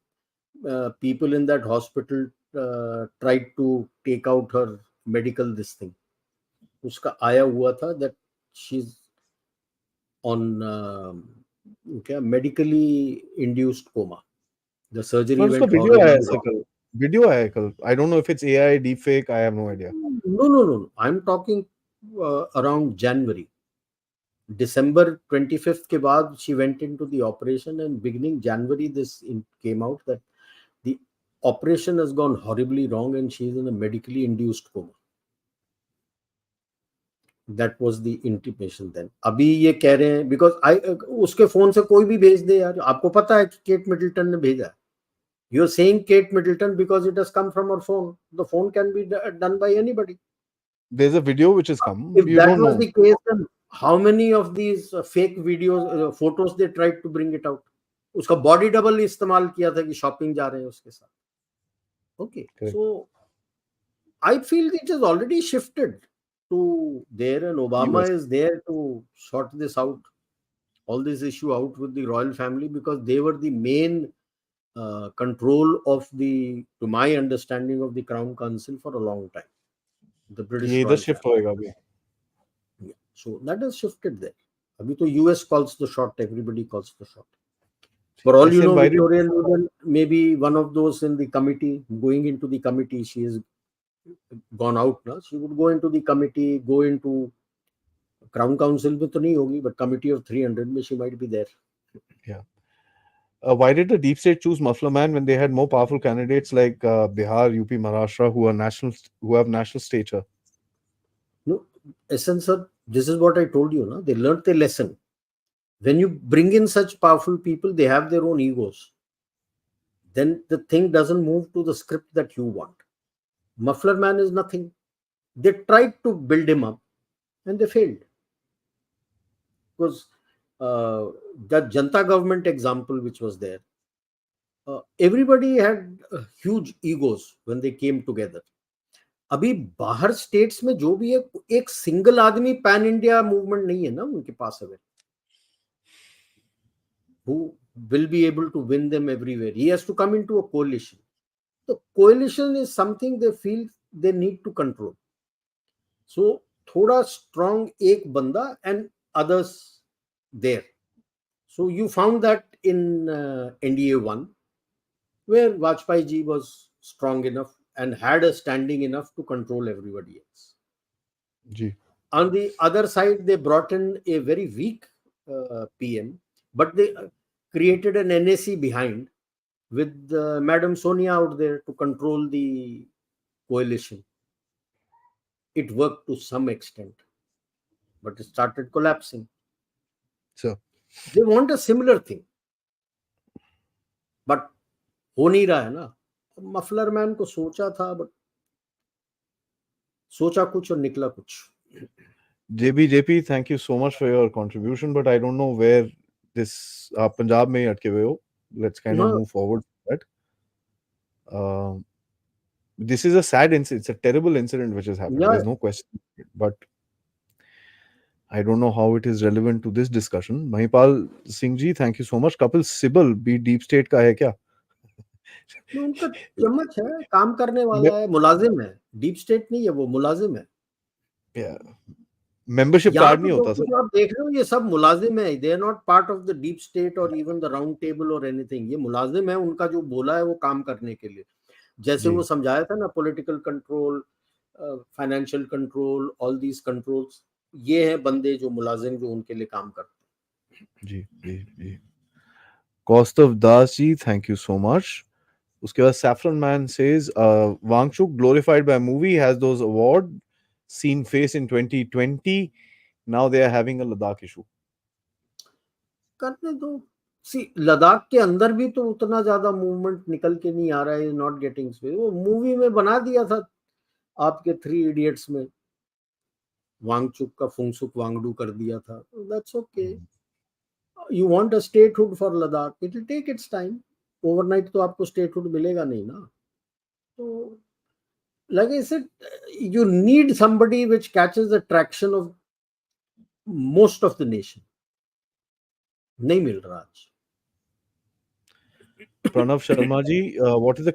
people in that hospital tried to take out her medical this thing. उसका आया हुआ था दैट शी इज ऑन क्या medically induced coma. The surgery पर उसका went वीडियो आया है horribly सर wrong. कल. वीडियो आया है कल. I don't know if it's AI, deepfake. I have no idea. No. I'm talking around January. December 25th के बाद she went into the operation, and beginning January this came out that the operation has gone horribly wrong and she is in a medically induced coma. That was the intimation then. अभी ये कह रहे हैं because I उसके phone से कोई भी भेज दे यार. आपको पता है कि केट मिडल्टन ने भेजा है. You're saying Kate Middleton because it has come from her phone. The phone can be done by anybody. There's a video which has come. If You that don't was know. the case, then how many of these fake videos, photos they tried to bring it out? उसका body double इस्तेमाल किया था कि shopping जा रहे हैं उसके साथ. Okay, Correct. so I feel it has already shifted to there, and Obama US. is there to sort this out, all this issue out with the royal family, because they were the main control of the, to my understanding, of the Crown Council for a long time. The British ये इधर royal shift family. होएगा अभी. Yeah. So that has shifted there. Abhi to US calls the shot, everybody calls the shot. For all you ऐसे know, invited. Victoria Nuland may be one of those in the committee, going into the committee. She has gone out now. She would go into the committee, go into Crown Council में तो नहीं होगी, but committee of 300 में she might be there. Yeah. Why did the deep state choose Muffler Man when they had more powerful candidates like Bihar, UP, Maharashtra, who have national stature? No, essence, sir, this is what I told you. No? They learnt their lesson. When you bring in such powerful people, they have their own egos. Then the thing doesn't move to the script that you want. Muffler Man is nothing. They tried to build him up and they failed. Because that Janta government example which was there, everybody had huge egos when they came together. अभी बाहर states में जो भी है, एक single आदमी pan India movement नहीं है ना उनके पास अगर, who will be able to win them everywhere. He has to come into a coalition. The coalition is something they feel they need to control. So थोड़ा strong एक बंदा and others there. So you found that in NDA 1, where Vajpayee ji was strong enough and had a standing enough to control everybody else. Ji. On the other side, they brought in a very weak PM, but they created an NAC behind with Madam Sonia out there to control the coalition. It worked to some extent, but it started collapsing. So They want a similar thing, but हो नहीं रहा है ना. Muffler man को सोचा था, but सोचा कुछ और निकला कुछ. JP, thank you so much for your contribution, but I don't know where this Punjab में ही अटके हुए हो. Let's kind of हाँ, move forward with that. This is a sad incident. It's a terrible incident which has happened. या There's no question. But I don't know how it is relevant to this discussion. Mahipal Singh ji, thank you so much. Kapil Sibal भी deep state का है क्या? उनका चम्मच है, काम करने Me- वाला है, मुलाजिम है, डीप स्टेट नहीं है, वो मुलाजिम है। yeah. Membership यहाँ card पे नहीं जो होता कुछ सर। आप देख रहे हो ये सब मुलाजिम है, they are not part of the deep state और इवन द राउंड टेबल और एनीथिंग। ये मुलाजिम है, उनका जो बोला है वो काम करने के लिए। जैसे जी वो समझाया था ना, political control, financial control, all these controls, ये है बंदे जो मुलाजिम जो उनके लिए काम करते हैं। जी जी जी। Kaustav Das ji, thank you so much. उसके बाद saffron man says Wangchuk glorified by movie has those award seen face in 2020, now they are having a Ladakh issue. करने दो। सी लद्दाख के अंदर भी तो उतना ज्यादा मूवमेंट निकल के नहीं आ रहा है, नॉट गेटिंग स्पेस। वो मूवी में बना दिया था आपके थ्री इडियट्स में, वांगचुक का फुंगसुक वांगडू कर दिया था। That's okay. You want a statehood for Ladakh, it will take its time. Overnight तो आपको स्टेटहुड मिलेगा नहीं ना। तो like I said, you need somebody which catches the traction of most of the nation. नहीं मिल रहा आज। Pranav Sharma ji, what if the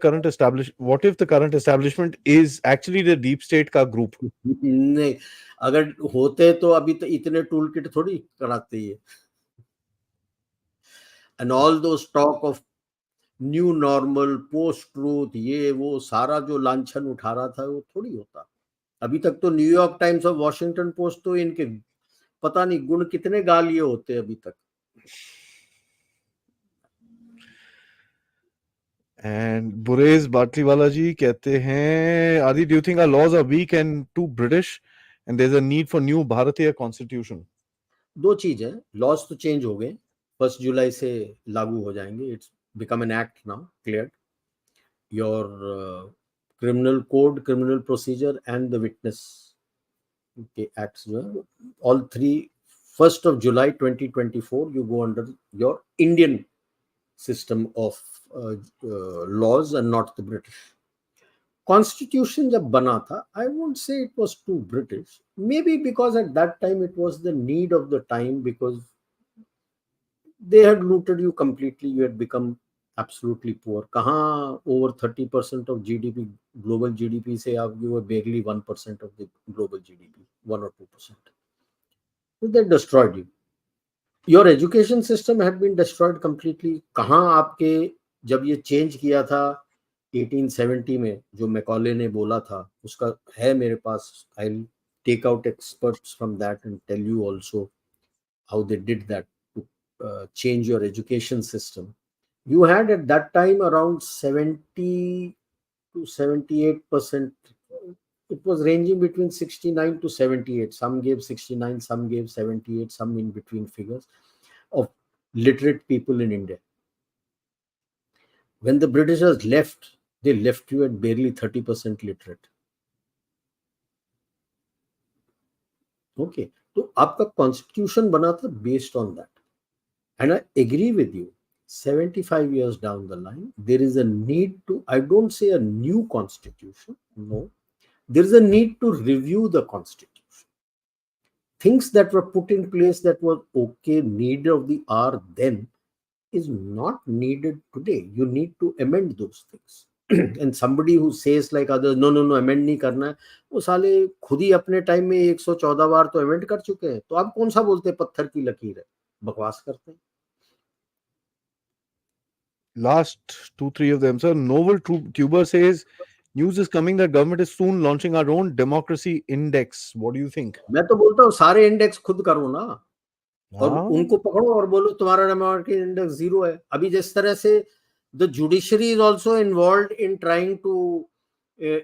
current establishment is actually the deep state का group? नहीं, अगर होते तो अभी तो इतने टूल किट थोड़ी कराते ही है। एंड ऑल दो talk of new normal, post truth, ये वो सारा जो लांछन उठा रहा था वो थोड़ी होता। अभी तक तो न्यूयॉर्क टाइम्स और वॉशिंगटन पोस्ट तो इनके पता नहीं गुण कितने गा लिए होते अभी तक। And Burez Batliwala ji कहते हैं, Adi, do you think our laws are weak and too British and there's a need for new Bharatiya constitution? दो चीज है, लॉज तो चेंज हो गए, 1 जुलाई से लागू हो जाएंगे। It's become an act now, clear your criminal code, criminal procedure and the witness के एक्ट्स जो है, all three 1 July 2024 you go under your Indian system of laws and not the British. Constitution जब बना था, I won't say it was too British, maybe because at that time it was the need of the time, because they had looted you completely, you had become absolutely poor। कहाँ over 30% of GDP, global GDP से आप, you were barely 1% of the global GDP, 1 or 2%। So they destroyed you, your education system had been destroyed completely। कहाँ आपके, जब ये change किया था 1870 में, जो मैकॉले ने बोला था, उसका है मेरे पास, I will take out experts from that and tell you also how they did that to change your education system। You had at that time around 70 to 78%, it was ranging between 69 to 78, some gave 69, some gave 78, some in between figures, of literate people in India। When the Britishers left, they left you at barely 30% literate। Okay, तो आपका constitution बना था based on that. And I agree with you, 75 years down the line, there is a need to, I don't say a new constitution, no, there is a need to review the constitution। Things that were put in place that were okay, need of the hour then, is not needed today। You need to amend those things। And somebody who says like others, no no no, amend नहीं करना है, वो साले खुद ही अपने time में 114 बार तो amend कर चुके हैं। तो आप कौन सा बोलते हैं पत्थर की लकीर है, बकवास करते हैं। Last two, three of them, sir. Novel Tuber says, news is coming that government is soon launching our own democracy index. What do you think? मैं तो बोलता हूँ सारे इंडेक्स खुद करो ना, और हाँ, उनको पकड़ो और बोलो तुम्हारा डेमोक्रेटिक इंडेक्स 0 है। अभी जिस तरह से the judiciary is also involved in trying to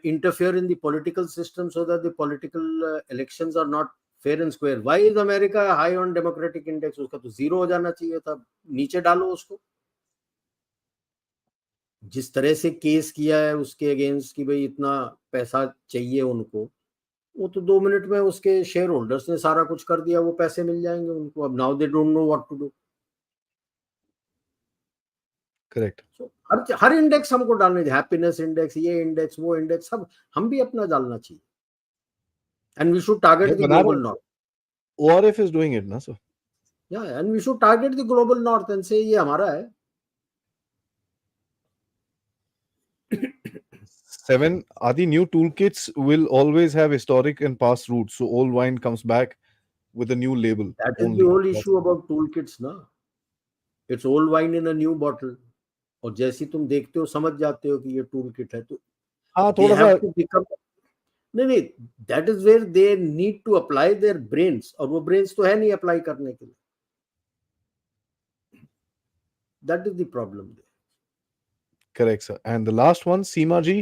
interfere in the political system so that the political elections are not fair and square. Why is America high on democratic index? उसका तो 0 हो जाना चाहिए था, नीचे डालो उसको। जिस तरह से केस किया है उसके अगेंस्ट कि भाई इतना पैसा चाहिए उनको, वो तो 2 मिनट में उसके शेयर होल्डर्स ने सारा कुछ कर दिया, वो पैसे मिल जाएंगे उनको। अब now they don't know what to do. Correct. So, हर इंडेक्स हमको डालने, हैप्पीनेस इंडेक्स, ये इंडेक्स, वो इंडेक्स, सब हम भी अपना डालना चाहिए. एंड वी शुड टारगेट ये द बना रहे ग्लोबल हैं, north. ORF is doing it ना sir. Yeah and we should target the global north and से ये हमारा है. 7 are the new toolkits will always have historic and past roots, so old wine comes back with a new label That is the only. whole That's issue about toolkits ना. It's old wine in a new bottle. और जैसे तुम देखते हो समझ जाते हो कि ये टूल किट है, तो हाँ दे थोड़ा हैव सा। To become. नहीं नहीं, that is where they need to apply their brains, और वो ब्रेन्स तो है नहीं अप्लाई करने के लिए. That is the problem. Correct, sir. And the last one, Seema ji,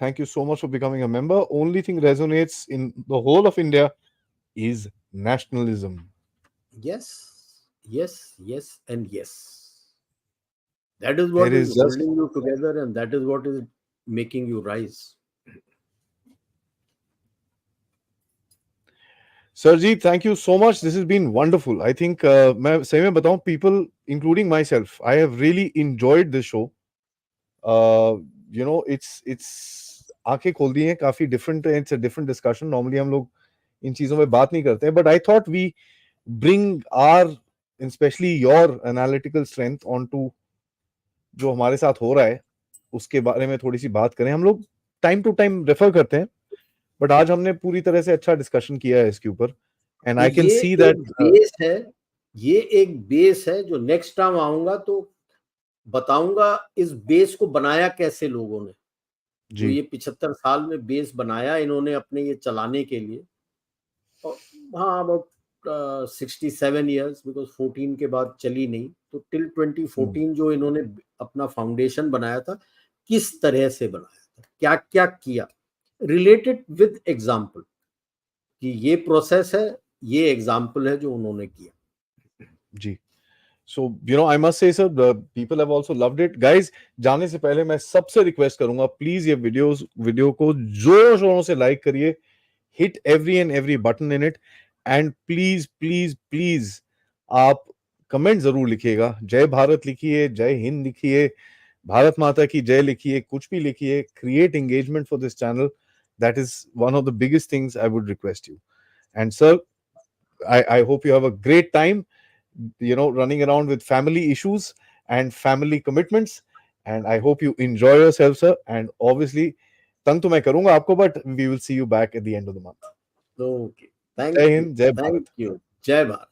thank you so much for becoming a member. Only thing resonates in the whole of India is nationalism. Yes, yes, yes, and yes. That is There what is is just, holding you together, and that is what is making you rise. Sir ji, thank you so much. This has been wonderful. I think मैं सही में बताऊं, people, including myself, I have really enjoyed this show. It's आंखें खोल दी हैं, काफी different है. It's a different discussion. Normally हम लोग इन चीजों में बात नहीं करते हैं, but I thought we bring our, specially your analytical strength on to जो हमारे साथ हो रहा है, उसके बारे में थोड़ी सी बात करें. हम लोग टाइम टू टाइम रेफर करते हैं, बट आज हमने पूरी तरह से अच्छा डिस्कशन किया है इसके ऊपर. एंड तो आई कैन ये सी एक दैट. बेस है, ये एक बेस है जो नेक्स्ट टाइम आऊंगा तो बताऊंगा इस बेस को बनाया कैसे लोगों ने, जो जी ये 75 साल में बेस बनाया इन्होंने अपने ये चलाने के लिए. और हाँ, अबाउट 67 ईयर्स, बिकॉज 14 के बाद चली नहीं, तो टिल 2014 जो इन्होंने अपना फाउंडेशन बनाया था, किस तरह से बनाया था, क्या क्या किया, रिलेटेड विद एग्जाम्पल, कि ये प्रोसेस है, ये एग्जाम्पल है जो उन्होंने किया. जी. So, I must say, sir, the people have also loved it. Guys, जाने से पहले मैं सबसे रिक्वेस्ट करूंगा, प्लीज ये वीडियो को जोरों शोरों से लाइक करिए. Hit every and every button in it. And please please please आप कमेंट जरूर लिखिएगा. जय भारत लिखिए, जय हिंद लिखिए, भारत माता की जय लिखिए, कुछ भी लिखिए. Create engagement for this channel. That is one of the biggest things I would request you. And sir, I hope you have a great time, running around with family issues and family commitments. And I hope you enjoy yourself, sir. And obviously, तंग तो मैं करूंगा आपको, but we will see you back at the end of the month. Okay, जय thank you, Hind, जय thank Bharat. You. जय भारत.